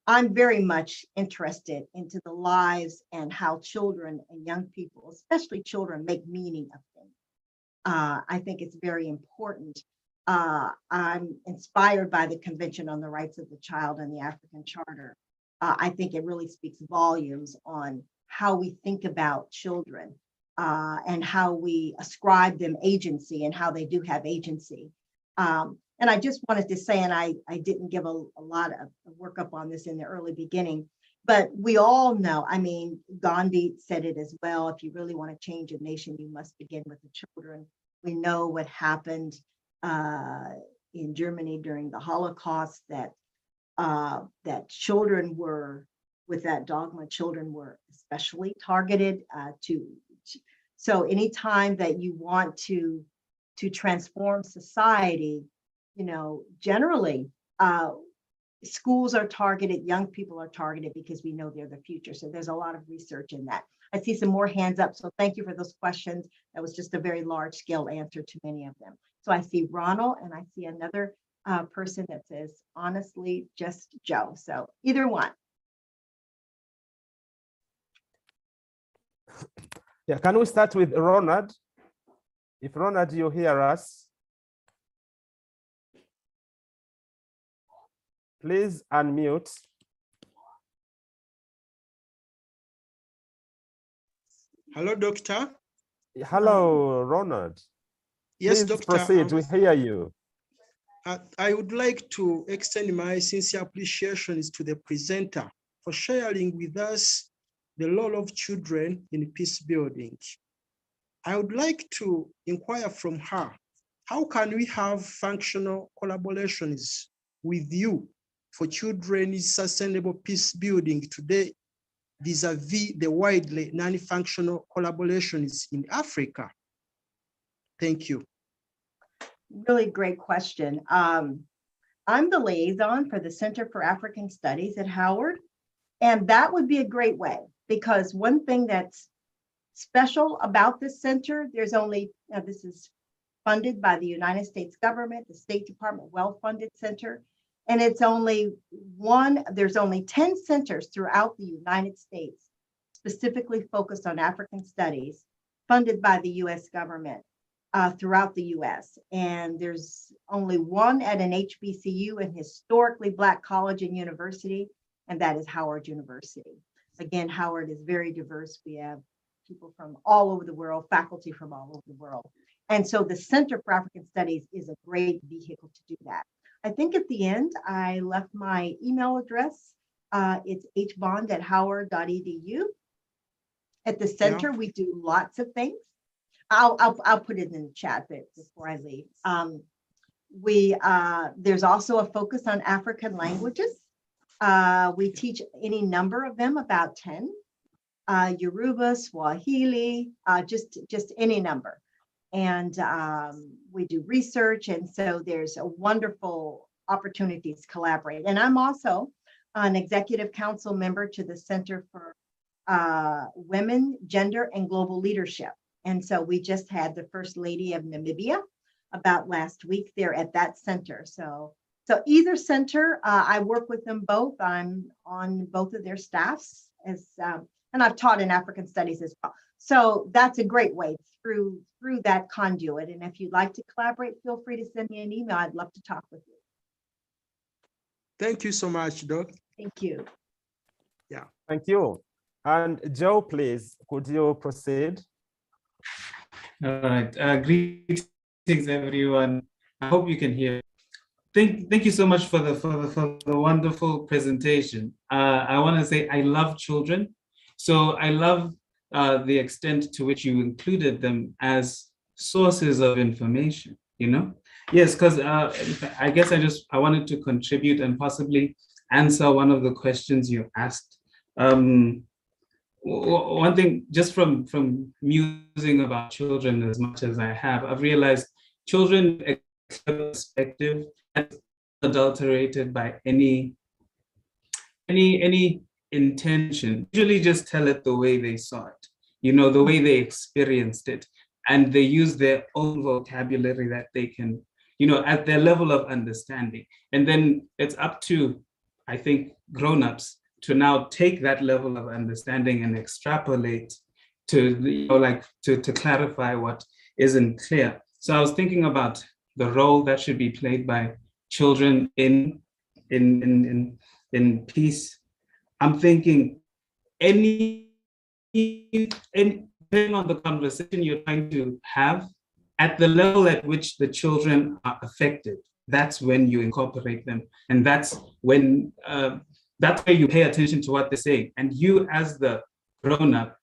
I'm very much interested into the lives and how children and young people, especially children, make meaning of things. I think it's very important. I'm inspired by the Convention on the Rights of the Child and the African Charter. I think it really speaks volumes on how we think about children and how we ascribe them agency and how they do have agency. And I just wanted to say, and I didn't give a lot of workup on this in the early beginning, but we all know, I mean, Gandhi said it as well, if you really want to change a nation, you must begin with the children. We know what happened in Germany during the Holocaust, that children were, with that dogma, children were especially targeted so anytime that you want to transform society, you know, generally, schools are targeted, young people are targeted because we know they're the future. So there's a lot of research in that. I see some more hands up. So thank you for those questions. That was just a very large scale answer to many of them. So I see Ronald and I see another person that says, honestly, just Joe. So either one. Yeah, can we start with Ronald? If Ronald, you hear us, please unmute. Hello, Doctor. Hello, Ronald. Yes, Please Doctor. proceed, we hear you. I would like to extend my sincere appreciations to the presenter for sharing with us the role of children in peace building. I would like to inquire from her, how can we have functional collaborations with you for children's sustainable peace building today vis-a-vis the widely non-functional collaborations in Africa? Thank you. Really great question. I'm the liaison for the Center for African Studies at Howard, and that would be a great way, because one thing that's special about this center, there's only, this is funded by the United States government, the State Department, well-funded center, and it's only there's only 10 centers throughout the United States specifically focused on African studies, funded by the US government. Throughout the US. And there's only one at an HBCU, an historically Black college and university, and that is Howard University. Again, Howard is very diverse. We have people from all over the world, faculty from all over the world. And so the Center for African Studies is a great vehicle to do that. I think at the end, I left my email address. It's hbond@howard.edu. At the center, we do lots of things. I'll put it in the chat before I leave. There's also a focus on African languages. We teach any number of them, about 10. Yoruba, Swahili, just any number. And we do research, and so there's a wonderful opportunities to collaborate. And I'm also an executive council member to the Center for Women, Gender, and Global Leadership. And so we just had the First Lady of Namibia about last week there at that center. So either center, I work with them both. I'm on both of their staffs, and I've taught in African studies as well. So that's a great way through that conduit. And if you'd like to collaborate, feel free to send me an email. I'd love to talk with you. Thank you so much, Doc. Thank you. Yeah. Thank you. And Joe, please, could you proceed? All right. Greetings, everyone. I hope you can hear. Thank you so much for the wonderful presentation. I want to say I love children, so I love the extent to which you included them as sources of information. You know, yes, because I guess I wanted to contribute and possibly answer one of the questions you asked. One thing, just from musing about children as much as I have, I've realized children perspective is adulterated by any intention. Usually just tell it the way they saw it, you know, the way they experienced it, and they use their own vocabulary that they can, you know, at their level of understanding. And then it's up to I think, grown-ups to now take that level of understanding and extrapolate to, to clarify what isn't clear. So I was thinking about the role that should be played by children in peace. I'm thinking depending on the conversation you're trying to have, at the level at which the children are affected, that's when you incorporate them. And that's when, that's where you pay attention to what they're saying. And you, as the grown-up,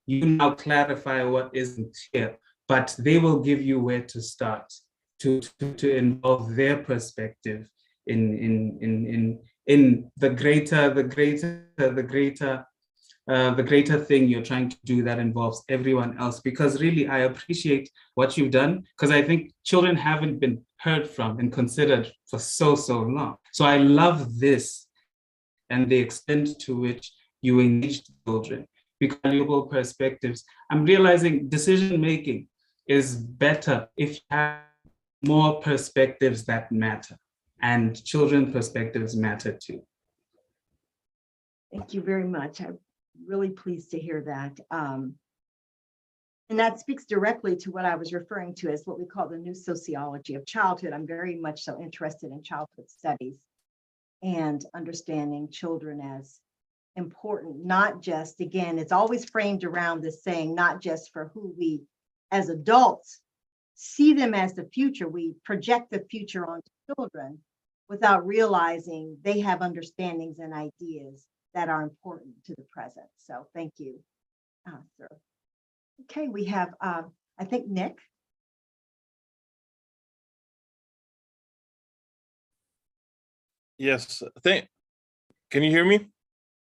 you now clarify what isn't clear, but they will give you where to start to involve their perspective in the greater thing you're trying to do that involves everyone else. Because really, I appreciate what you've done, because I think children haven't been heard from and considered for so long. So I love this and the extent to which you engage children, because valuable perspectives. I'm realizing decision-making is better if you have more perspectives that matter, and children's perspectives matter too. Thank you very much. I'm really pleased to hear that. And that speaks directly to what I was referring to as what we call the new sociology of childhood. I'm very much so interested in childhood studies and understanding children as important, not just, again, it's always framed around this saying, not just for who we as adults see them as the future. We project the future onto children without realizing they have understandings and ideas that are important to the present. So thank you, sir. Okay, we have, I think, Nick. Yes, can you hear me?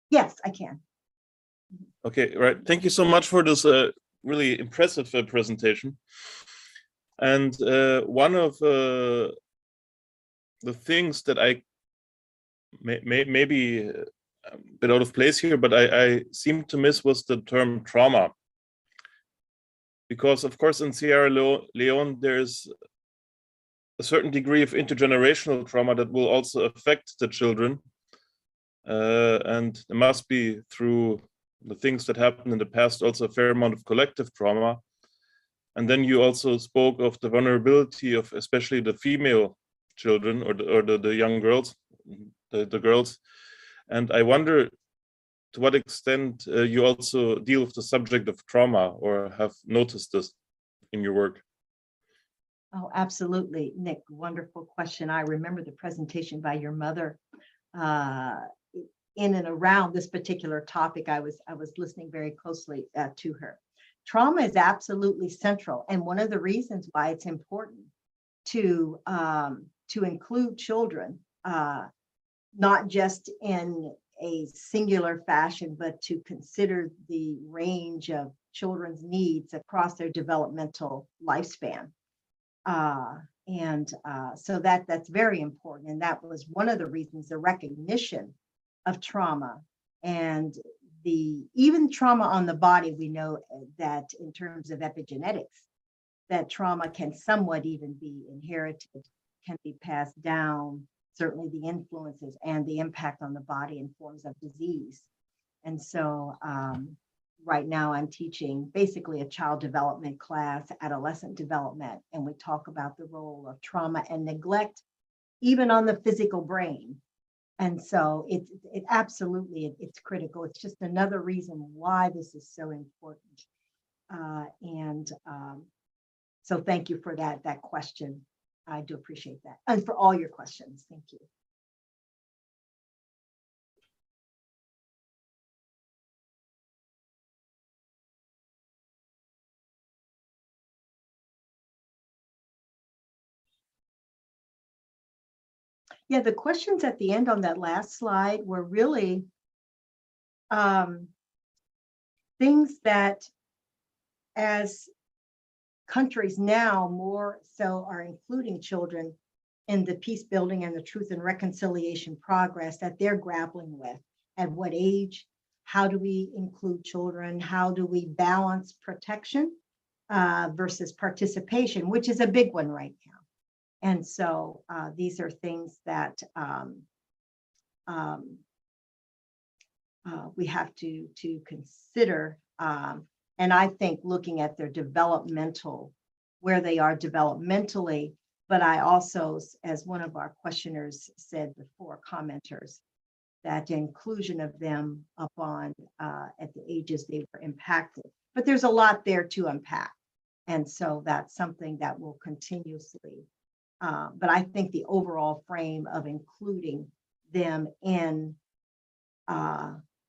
Yes, I can. Okay, right. Thank you so much for this really impressive presentation. And one of the things that I maybe a bit out of place here, but I seem to miss was the term trauma. Because of course in Sierra Leone, there's a certain degree of intergenerational trauma that will also affect the children. And there must be, through the things that happened in the past, also a fair amount of collective trauma. And then you also spoke of the vulnerability of especially the female children or the young girls, the girls. And I wonder to what extent you also deal with the subject of trauma or have noticed this in your work. Oh, absolutely, Nick. Wonderful question. I remember the presentation by your mother in and around this particular topic. I was listening very closely to her. Trauma is absolutely central, and one of the reasons why it's important to include children, not just in a singular fashion, but to consider the range of children's needs across their developmental lifespan. So that's very important. And that was one of the reasons, the recognition of trauma and even trauma on the body. We know that in terms of epigenetics, that trauma can somewhat even be inherited, can be passed down, certainly the influences and the impact on the body in forms of disease. And so right now I'm teaching basically a child development class, adolescent development, and we talk about the role of trauma and neglect, even on the physical brain. And so it absolutely, it's critical. It's just another reason why this is so important. So thank you for that question. I do appreciate that. And for all your questions, thank you. Yeah, the questions at the end on that last slide were really things that, as countries now more so are including children in the peace building and the truth and reconciliation progress that they're grappling with. At what age? How do we include children? How do we balance protection versus participation, which is a big one right now? And so these are things that we have to consider. And I think looking at their developmental, where they are developmentally, but I also, as one of our questioners said before, commenters, that inclusion of them upon at the ages they were impacted. But there's a lot there to unpack. And so that's something that will continuously, but I think the overall frame of including them in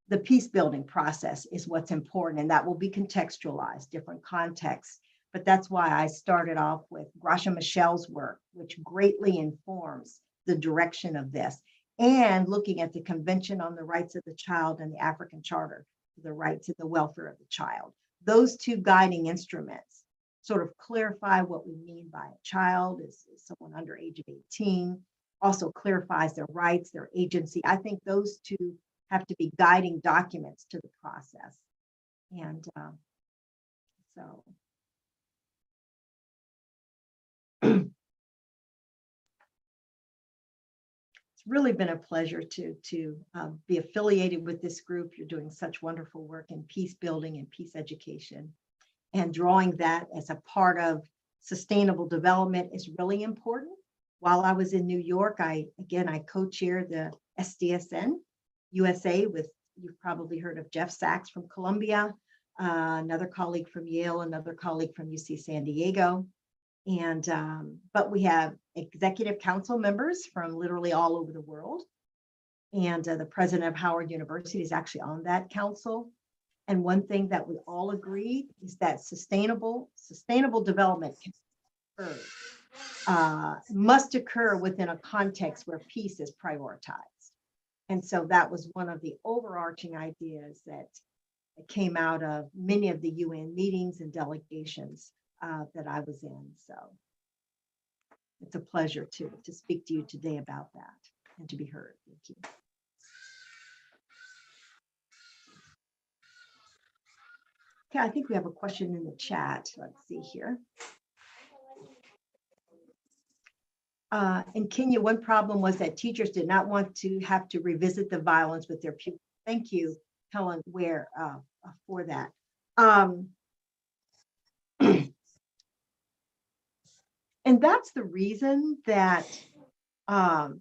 the peace building process is what's important, and that will be contextualized, different contexts. But that's why I started off with Gracia Michel's work, which greatly informs the direction of this, and looking at the Convention on the Rights of the Child and the African Charter, the rights and the welfare of the child. Those two guiding instruments sort of clarify what we mean by a child is someone under age of 18, also clarifies their rights, their agency. I think those two have to be guiding documents to the process. And so it's really been a pleasure to be affiliated with this group. You're doing such wonderful work in peace building and peace education, and drawing that as a part of sustainable development is really important. While I was in New York, I co-chaired the SDSN USA with, you've probably heard of Jeff Sachs from Columbia, another colleague from Yale, another colleague from UC San Diego. And, but we have executive council members from literally all over the world. And the president of Howard University is actually on that council. And one thing that we all agree is that sustainable development can occur, must occur within a context where peace is prioritized. And so that was one of the overarching ideas that came out of many of the UN meetings and delegations that I was in. So it's a pleasure to speak to you today about that and to be heard. Thank you. Okay, I think we have a question in the chat. Let's see here. In Kenya, one problem was that teachers did not want to have to revisit the violence with their pupils. Thank you, Helen Ware, for that. And that's the reason that, for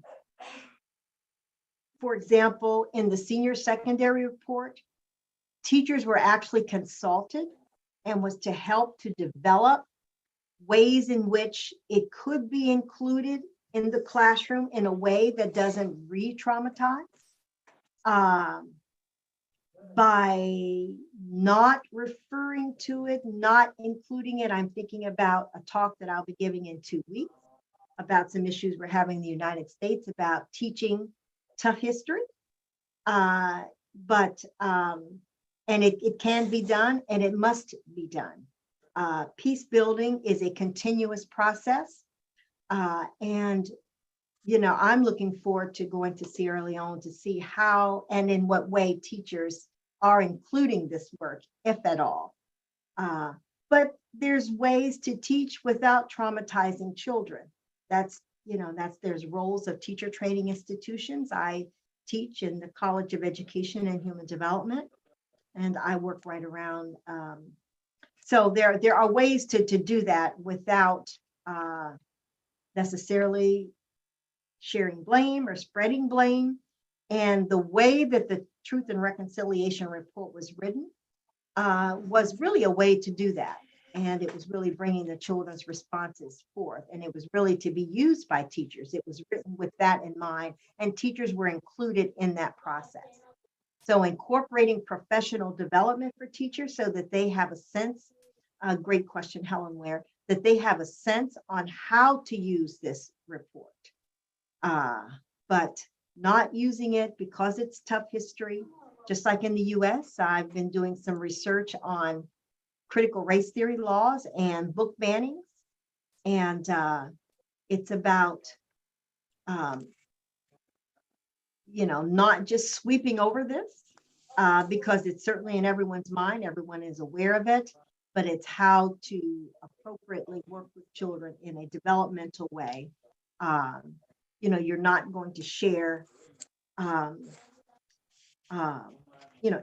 example, in the senior secondary report, teachers were actually consulted and was to help to develop ways in which it could be included in the classroom in a way that doesn't re-traumatize. By not referring to it, not including it, I'm thinking about a talk that I'll be giving in 2 weeks about some issues we're having in the United States about teaching tough history. And it can be done and it must be done. Peace building is a continuous process. And, you know, I'm looking forward to going to Sierra Leone to see how and in what way teachers are including this work, if at all. But there's ways to teach without traumatizing children. There's roles of teacher training institutions. I teach in the College of Education and Human Development, and I work right around. So there are ways to do that without necessarily sharing blame or spreading blame. And the way that the Truth and Reconciliation report was written was really a way to do that. And it was really bringing the children's responses forth. And it was really to be used by teachers. It was written with that in mind, and teachers were included in that process. So incorporating professional development for teachers so that they have a sense, great question, Helen Ware, that they have a sense on how to use this report. But not using it because it's tough history. Just like in the US, I've been doing some research on critical race theory laws and book bannings. And it's about, not just sweeping over this because it's certainly in everyone's mind, everyone is aware of it, but it's how to appropriately work with children in a developmental way. You're not going to share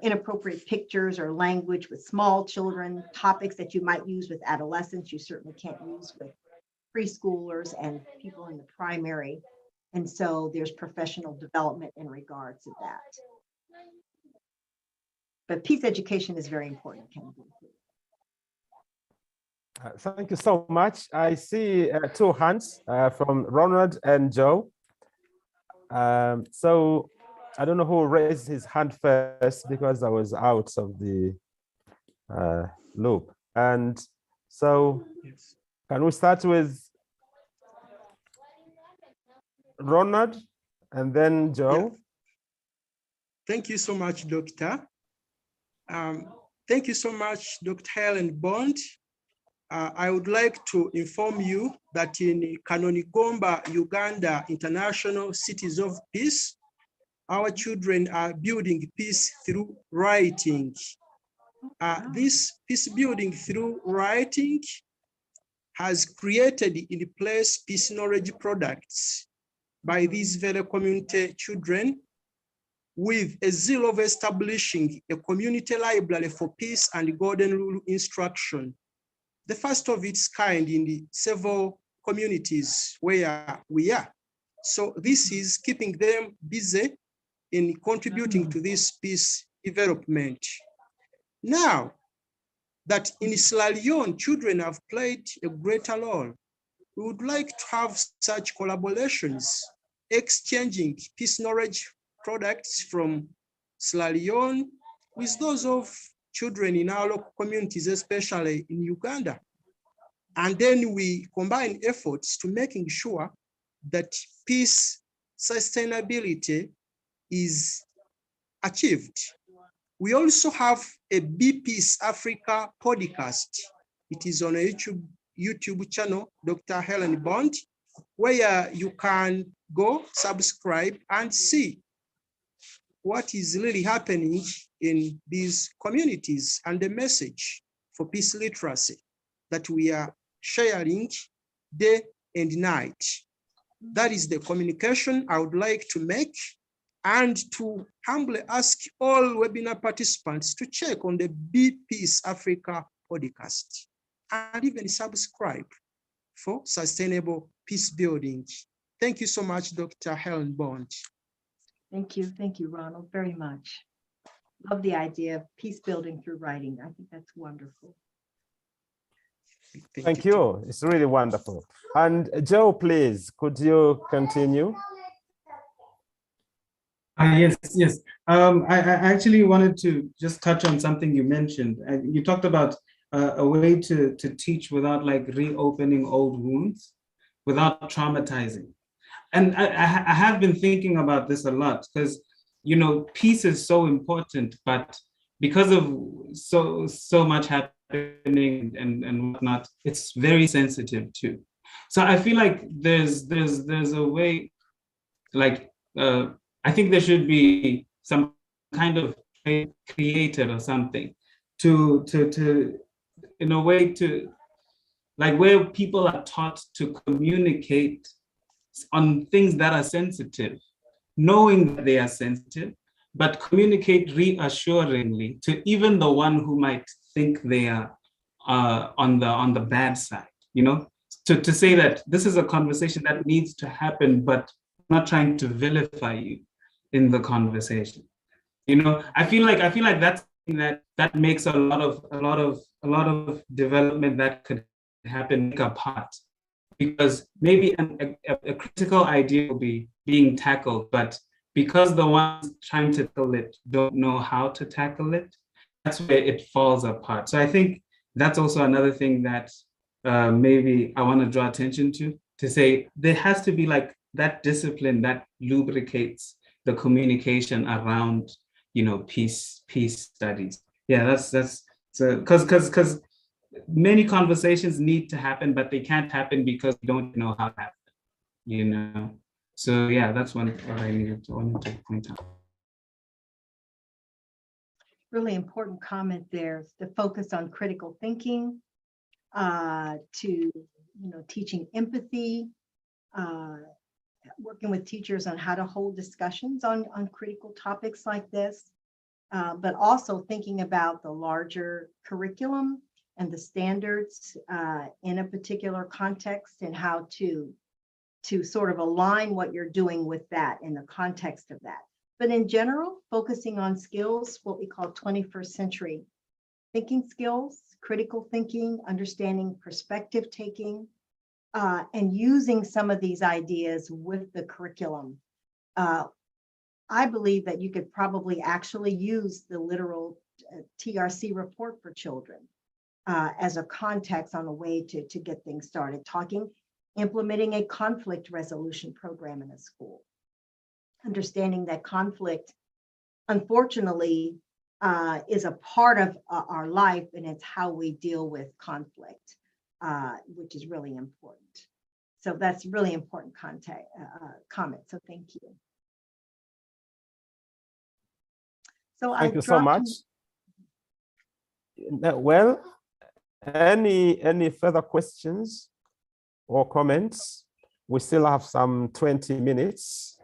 inappropriate pictures or language with small children, topics that you might use with adolescents, you certainly can't use with preschoolers and people in the primary. And so there's professional development in regards to that. But peace education is very important. Thank you so much. I see two hands from Ronald and Joe. So I don't know who raised his hand first because I was out of the loop. And so can we start with Ronald and then Joe? Yeah. Thank you so much, Doctor. Thank you so much, Dr. Helen Bond. I would like to inform you that in Kanonigomba, Uganda, International Cities of Peace, our children are building peace through writing. This peace building through writing has created in place peace knowledge products by these very community children, with a zeal of establishing a community library for peace and golden rule instruction, the first of its kind in the several communities where we are. So this is keeping them busy in contributing to this peace development. Now that in Sierra Leone, children have played a greater role, we would like to have such collaborations, exchanging peace knowledge products from Sierra Leone with those of children in our local communities, especially in Uganda. And then we combine efforts to making sure that peace sustainability is achieved. We also have a Bps Africa podcast. It is on a YouTube channel, Dr. Helen Bond, where you can go subscribe and see what is really happening in these communities and the message for peace literacy that we are sharing day and night. That is the communication I would like to make, and to humbly ask all webinar participants to check on the Bps Africa podcast and even subscribe for sustainable peace building. Thank you so much, Dr. Helen Bond. Thank you, Ronald, very much. Love the idea of peace building through writing. I think that's wonderful. Thank you. It's really wonderful. And Joe, please, could you continue? Yes. I actually wanted to just touch on something you mentioned. You talked about a way to teach without like reopening old wounds, without traumatizing. And I have been thinking about this a lot because, you know, peace is so important, but because of so much happening and whatnot, it's very sensitive too. So I feel like there's a way, like, I think there should be some kind of creator or something to in a way to, like, where people are taught to communicate on things that are sensitive, knowing that they are sensitive, but communicate reassuringly to even the one who might think they are on the bad side, you know, to say that this is a conversation that needs to happen, but not trying to vilify you in the conversation. You know, I feel like that's that makes a lot of development that could happen apart, because maybe a critical idea will be being tackled, but because the ones trying to tackle it don't know how to tackle it, that's where it falls apart. So I think that's also another thing that maybe I want to draw attention to say there has to be like that discipline that lubricates the communication around, you know, peace studies. Yeah, that's so because many conversations need to happen, but they can't happen because we don't know how to happen, you know. So yeah, that's what I wanted to point out. Really important comment there, the focus on critical thinking, to, you know, teaching empathy, working with teachers on how to hold discussions on critical topics like this, but also thinking about the larger curriculum and the standards in a particular context, and how to sort of align what you're doing with that in the context of that. But in general, focusing on skills, what we call 21st century thinking skills, critical thinking, understanding perspective taking, and using some of these ideas with the curriculum. I believe that you could probably actually use the literal TRC report for children as a context on a way to get things started. Implementing a conflict resolution program in a school. Understanding that conflict, unfortunately, is a part of our life, and it's how we deal with conflict, which is really important. So that's really important comment. So thank you. So thank you so much. Well, any further questions or comments? We still have some 20 minutes.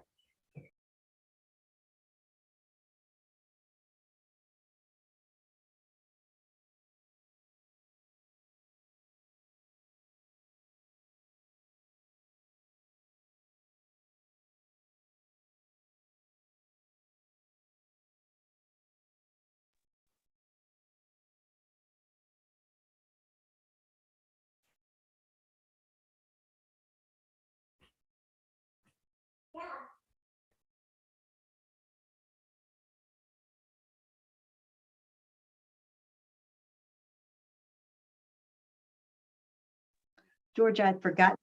George, I'd forgotten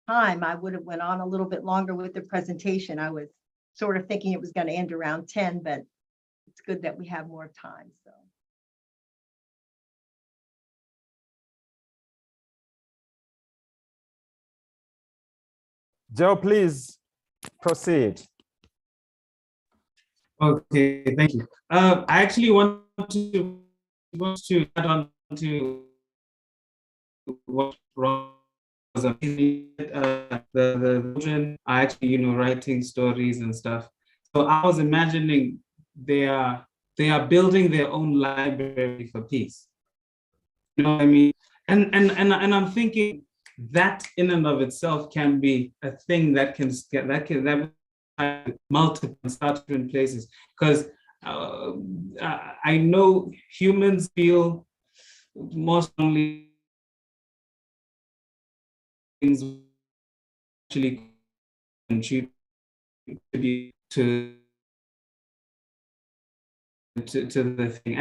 time. I would have went on a little bit longer with the presentation. I was sort of thinking it was going to end around 10, but it's good that we have more time. So. Joe, please proceed. Okay, thank you. I actually want to add on to what Ross was the children are actually, writing stories and stuff. So I was imagining they are building their own library for peace. You know what I mean? And I'm thinking that in and of itself can be a thing that can multiple start in places, because I know humans feel more strongly things actually contribute to the thing,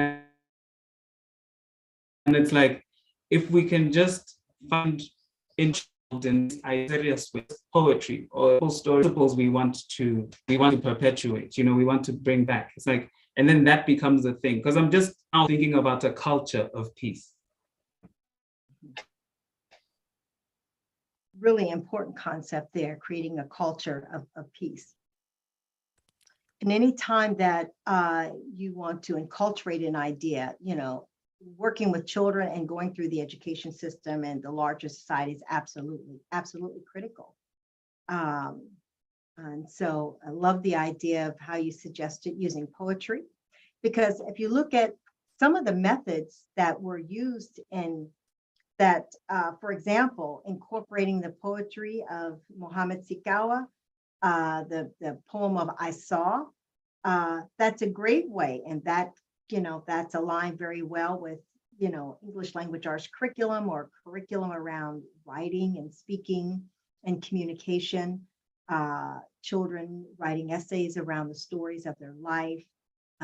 and it's like if we can just find interest in ideas with poetry or stories we want to perpetuate, we want to bring back. It's like, and then that becomes a thing, because I'm just now thinking about a culture of peace. Really important concept there, creating a culture of peace. And any time that you want to enculturate an idea, working with children and going through the education system and the larger society is absolutely critical. And so I love the idea of how you suggested using poetry, because if you look at some of the methods that were used in that, for example, incorporating the poetry of Mohammed Sikawa, the poem of I Saw, that's a great way. And that, that's aligned very well with, English language arts curriculum or curriculum around writing and speaking and communication, children writing essays around the stories of their life,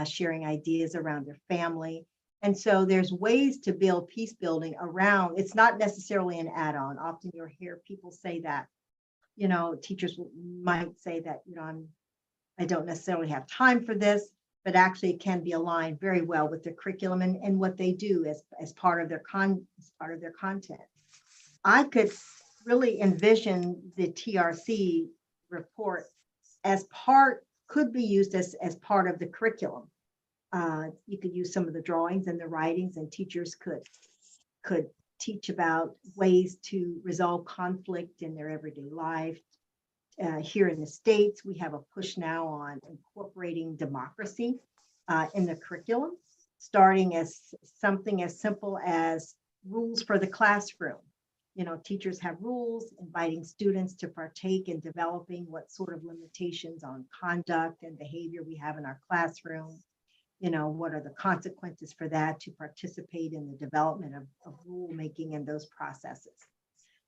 sharing ideas around their family. And so there's ways to build peace building around, it's not necessarily an add-on. Often you'll hear people say that, teachers might say that, I don't necessarily have time for this, but actually it can be aligned very well with the curriculum and what they do as part of their content. I could really envision the TRC report could be used as part of the curriculum. You could use some of the drawings and the writings, and teachers could teach about ways to resolve conflict in their everyday life, here in the States, we have a push now on incorporating democracy in the curriculum, starting as something as simple as rules for the classroom. You know, teachers have rules, inviting students to partake in developing what sort of limitations on conduct and behavior we have in our classroom. You know, what are the consequences for that, to participate in the development of rulemaking and those processes.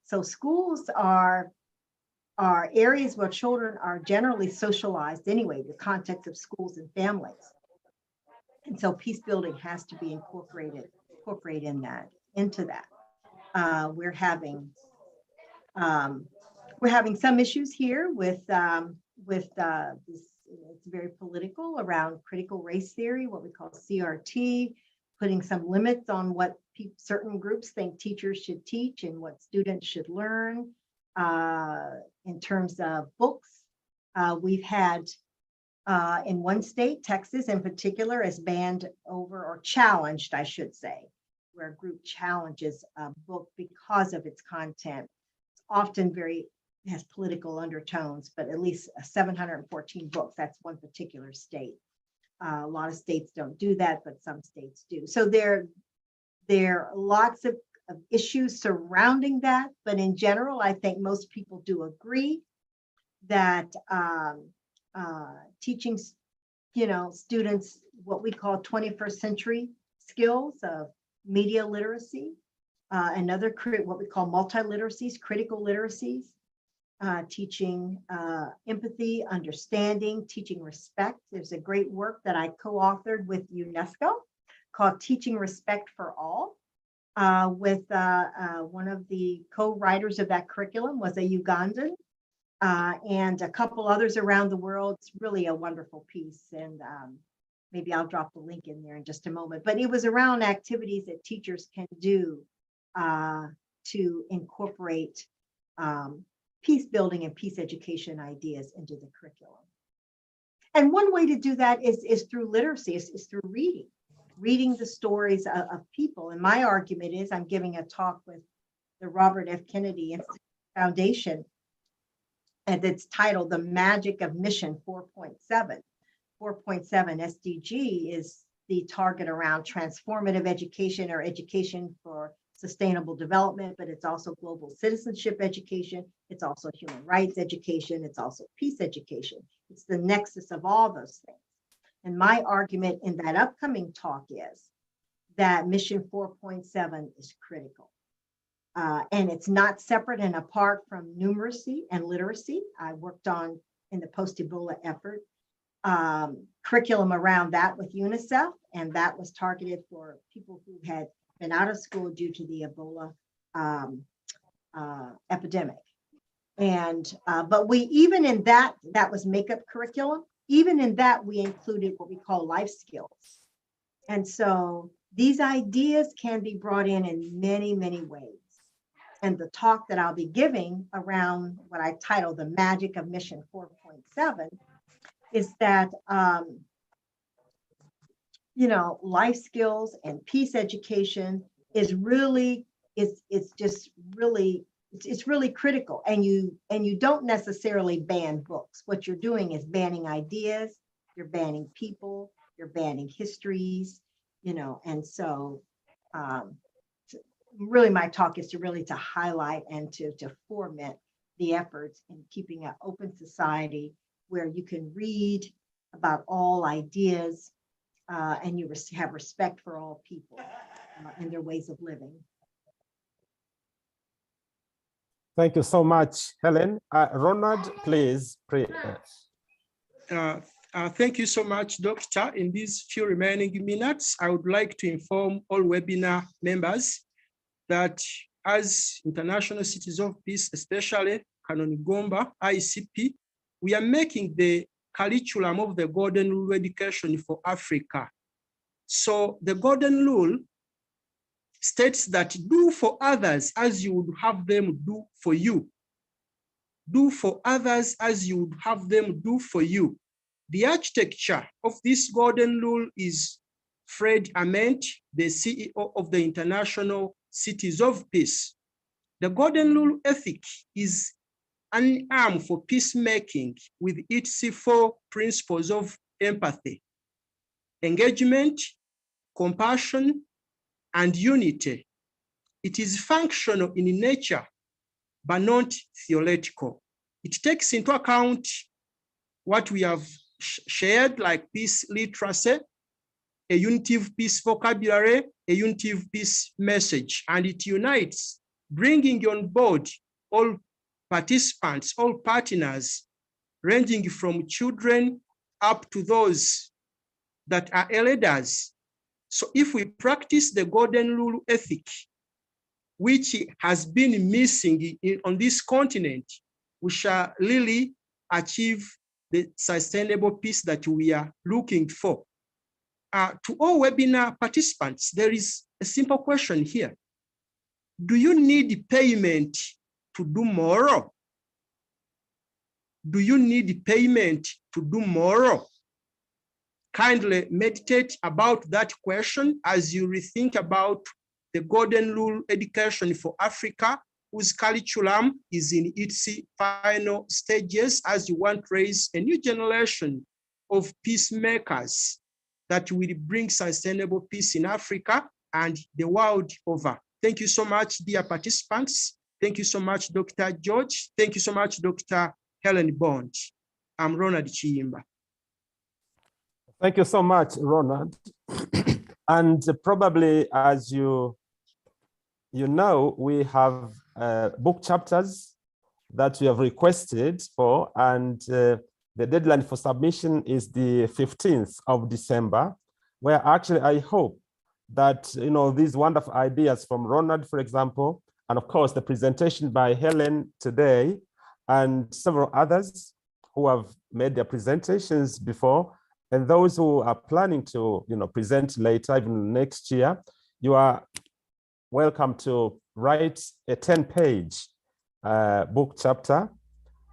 So schools are areas where children are generally socialized anyway, the context of schools and families. And so peace building has to be incorporated into that. We're having some issues here with this. It's very political around critical race theory, what we call CRT, putting some limits on what certain groups think teachers should teach and what students should learn. In terms of books, we've had in one state, Texas in particular, has banned over, or challenged, I should say, where a group challenges a book because of its content. It's often has political undertones, but at least 714 books. That's one particular state. A lot of states don't do that, but some states do. So there are lots of issues surrounding that, but in general, I think most people do agree that teaching, students what we call 21st century skills of media literacy, another what we call multi-literacies, critical literacies, teaching empathy, understanding, teaching respect. There's a great work that I co-authored with UNESCO called Teaching Respect for All, with one of the co-writers of that curriculum was a Ugandan, and a couple others around the world. It's really a wonderful piece, and maybe I'll drop the link in there in just a moment. But it was around activities that teachers can do to incorporate peace building and peace education ideas into the curriculum. And one way to do that is through literacy, is through reading the stories of people. And my argument is, I'm giving a talk with the Robert F. Kennedy Foundation, and it's titled The Magic of Mission 4.7. 4.7 SDG is the target around transformative education, or education for sustainable development, but it's also global citizenship education. It's also human rights education. It's also peace education. It's the nexus of all those things. And my argument in that upcoming talk is that Mission 4.7 is critical. And it's not separate and apart from numeracy and literacy. I worked on, in the post-Ebola effort, curriculum around that with UNICEF, and that was targeted for people who had been out of school due to the Ebola epidemic. And but we, even in that was makeup curriculum, even in that we included what we call life skills. And so these ideas can be brought in many, many ways. And the talk that I'll be giving around what I title The Magic of Mission 4.7 is that life skills and peace education is really, it's really critical. And you don't necessarily ban books. What you're doing is banning ideas, you're banning people, you're banning histories, and so really my talk is to highlight and to foment the efforts in keeping an open society where you can read about all ideas, and you have respect for all people and their ways of living. Thank you so much, Helen. Ronald, please pray. Thank you so much, Doctor. In these few remaining minutes, I would like to inform all webinar members that as International Cities of Peace, especially Kanonigomba, ICP, we are making the curriculum of the Golden Rule Education for Africa. So the Golden Rule states that do for others as you would have them do for you. Do for others as you would have them do for you. The architecture of this Golden Rule is Fred Ament, the CEO of the International Cities of Peace. The Golden Rule ethic is an arm for peacemaking with its 4 principles of empathy, engagement, compassion, and unity. It is functional in nature, but not theoretical. It takes into account what we have shared, like peace literacy, a unitive peace vocabulary, a unitive peace message, and it unites, bringing on board all participants, all partners, ranging from children up to those that are elders. So if we practice the golden rule ethic, which has been missing on this continent, we shall really achieve the sustainable peace that we are looking for. To all webinar participants, there is a simple question here. Do you need payment to do more? Do you need payment to do more? Kindly meditate about that question as you rethink about the Golden Rule Education for Africa, whose curriculum is in its final stages, as you want to raise a new generation of peacemakers that will bring sustainable peace in Africa and the world over. Thank you so much, dear participants. Thank you so much, Dr. George. Thank you so much, Dr. Helen Bond. I'm Ronald Chiyimba. Thank you so much, Ronald. And probably, as you know, we have book chapters that we have requested for, and the deadline for submission is the 15th of December, where actually I hope that, you know, these wonderful ideas from Ronald, for example, and of course the presentation by Helen today, and several others who have made their presentations before, and those who are planning to, you know, present later, even next year, you are welcome to write a 10-page book chapter.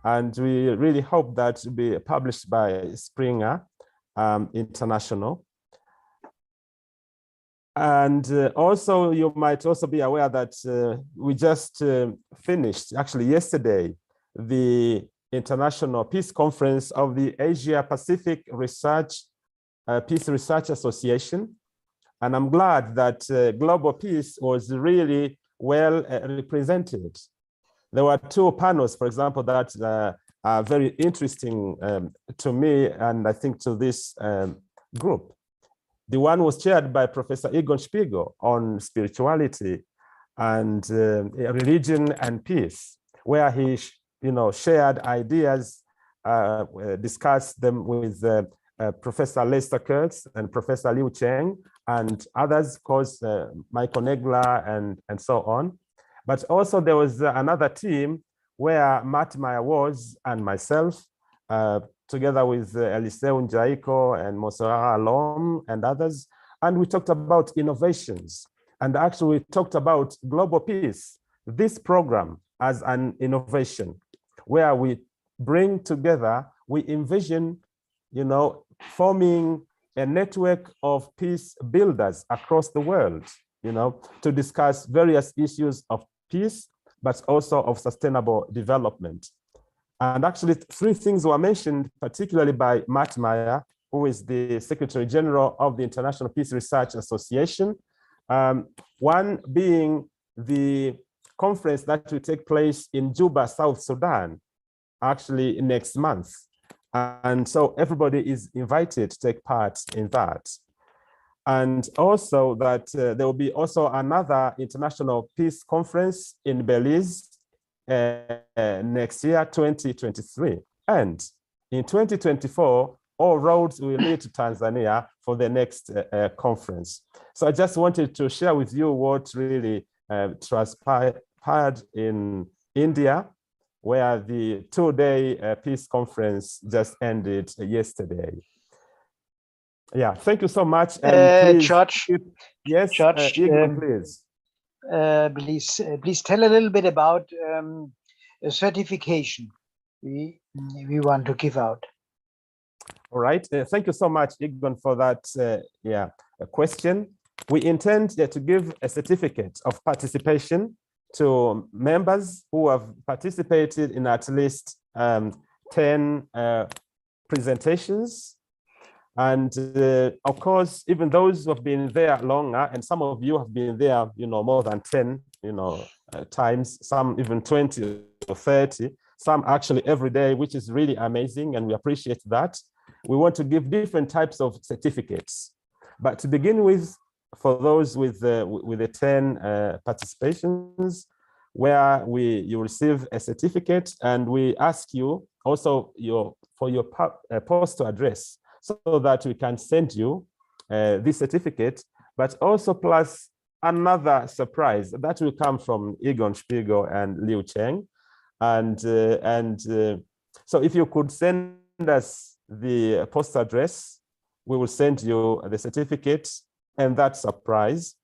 And we really hope that will be published by Springer International. And also, you might also be aware that we just finished, actually yesterday, the International Peace Conference of the Asia Pacific Peace Research Association. And I'm glad that global peace was really well represented. There were 2 panels, for example, that are very interesting to me, and I think to this group. The one was chaired by Professor Egon Spiegel on spirituality and religion and peace, where he, you know, shared ideas, discussed them with Professor Lester Kurtz and Professor Liu Cheng and others, of course, Michael Negla and so on. But also there was another team where Matt Meyer was and myself, together with Eliseu Njaiko and Mosora Alom and others. And we talked about innovations. And actually we talked about global peace, this program as an innovation, where we bring together, we envision, you know, forming a network of peace builders across the world, you know, to discuss various issues of peace, but also of sustainable development. And actually 3 things were mentioned, particularly by Matt Meyer, who is the Secretary General of the International Peace Research Association. One being the conference that will take place in Juba, South Sudan, actually next month. And so everybody is invited to take part in that. And also that there will be also another international peace conference in Belize next year, 2023. And in 2024, all roads will lead to Tanzania for the next conference. So I just wanted to share with you what really transpired in India, where the 2-day peace conference just ended yesterday. Yeah, thank you so much. And George, yes, George, Igor, please. Please tell a little bit about a certification we want to give out. All right, thank you so much, Egon, for that question. We intend to give a certificate of participation to members who have participated in at least 10 presentations. And of course, even those who have been there longer, and some of you have been there, more than 10, times, some even 20 or 30, some actually every day, which is really amazing, and we appreciate that. We want to give different types of certificates. But to begin with, for those with the 10 participations, where you receive a certificate, and we ask you also for your postal address, so that we can send you this certificate, but also plus another surprise that will come from Egon Spiegel and Liu Cheng. And so if you could send us the postal address, we will send you the certificate and that surprise.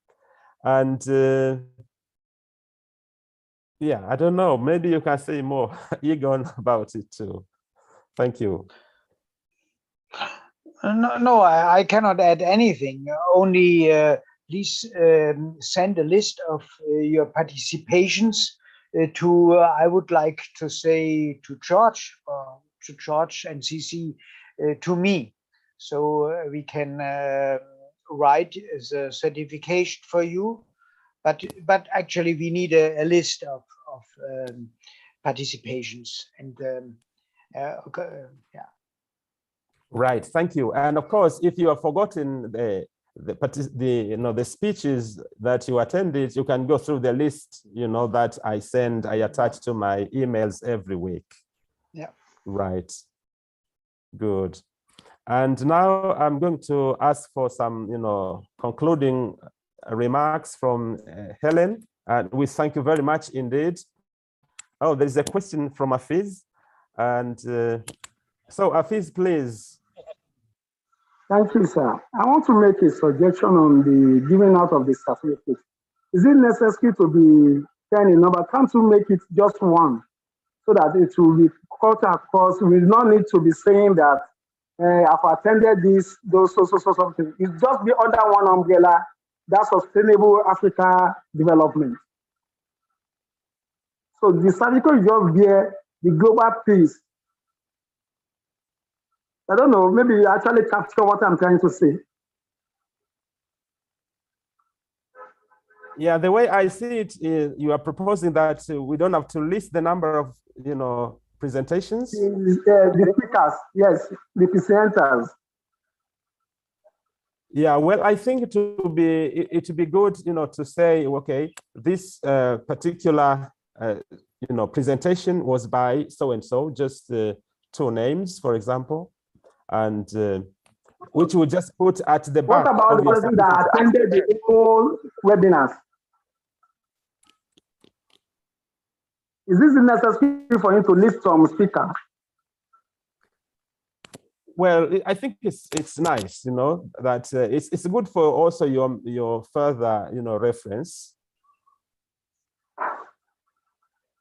And yeah, I don't know, maybe you can say more, Egon, about it too. Thank you. No, I cannot add anything. Only please send a list of your participations to, I would like to say, to George and CC to me. So we can write the certification for you. But actually, we need a list of participations. And okay, yeah. Right, thank you. And of course, if you have forgotten the speeches that you attended, you can go through the list, that I attach to my emails every week. Yeah. Right. Good. And now I'm going to ask for some, concluding remarks from Helen. And we thank you very much indeed. Oh, there's a question from Afiz. And so Afiz, please. Thank you, sir. I want to make a suggestion on the giving out of the certificate. Is it necessary to be 10 in number? Can't you make it just one so that it will be cut across? We do not need to be saying that I've attended this, those, so something. It's just be under one umbrella, that's Sustainable Africa Development. So the certificate is just there, the global peace. I don't know, maybe you actually capture what I'm trying to say. Yeah, the way I see it is you are proposing that we don't have to list the number of, presentations. The speakers, yes, the presenters. Yeah, well, I think it would be good, to say, okay, this particular, presentation was by so-and-so, just 2 names, for example. And which we just put at the back. What about the person that attended the whole webinars? Is this necessary for him to list some speakers? Well, I think it's nice, that it's good for also your further, reference.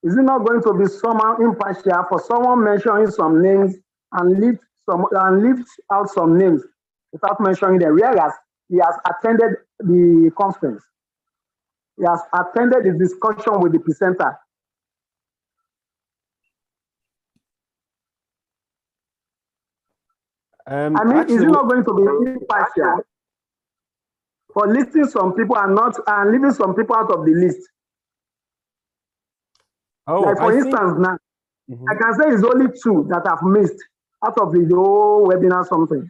Is it not going to be somehow impartial for someone mentioning some names and leave out some names without mentioning them, whereas he has attended the conference, he has attended the discussion with the presenter? I mean, actually, is it not going to be impartial for listing some people and leaving some people out of the list? Oh, like for instance, now I can say it's only 2 that I've missed out of the whole webinar something.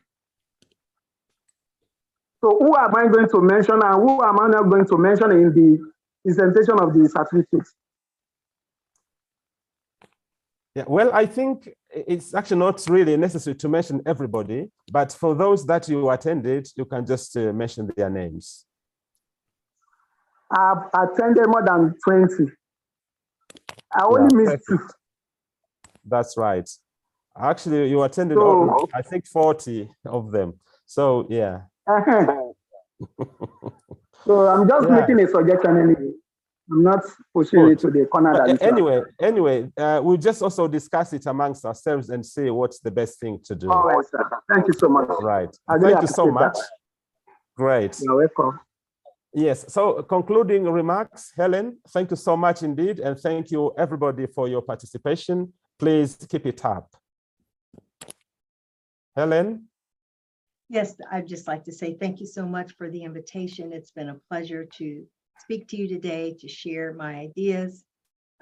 So who am I going to mention and who am I not going to mention in the presentation of the certificate? Yeah, well, I think it's actually not really necessary to mention everybody, but for those that you attended, you can just mention their names. I've attended more than 20. I only missed 2. That's right. Actually, you attended, I think, 40 of them. So, yeah. So I'm just making a suggestion anyway. I'm not pushing it to the corner. Anyway, we'll just also discuss it amongst ourselves and see what's the best thing to do. All right, sir. Thank you so much. Right. Thank you so much. Great. You're welcome. Yes, so concluding remarks, Helen, thank you so much indeed. And thank you everybody for your participation. Please keep it up. Helen? Yes, I'd just like to say thank you so much for the invitation. It's been a pleasure to speak to you today, to share my ideas.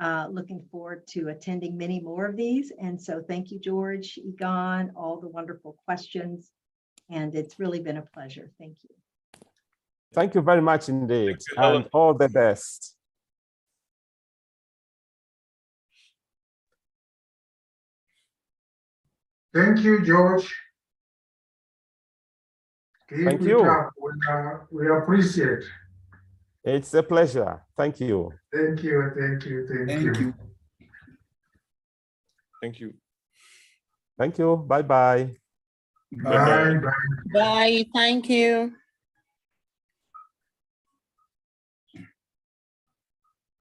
Looking forward to attending many more of these. And so thank you, George, Egon, all the wonderful questions. And it's really been a pleasure. Thank you. Thank you very much indeed, Thank you, Helen. and all the best. Thank you, George. Thank Keep you. it up. We appreciate. It's a pleasure. Thank you. Thank you, thank you, thank you. Thank you. Thank you. Bye-bye. Bye, bye. Bye. Thank you.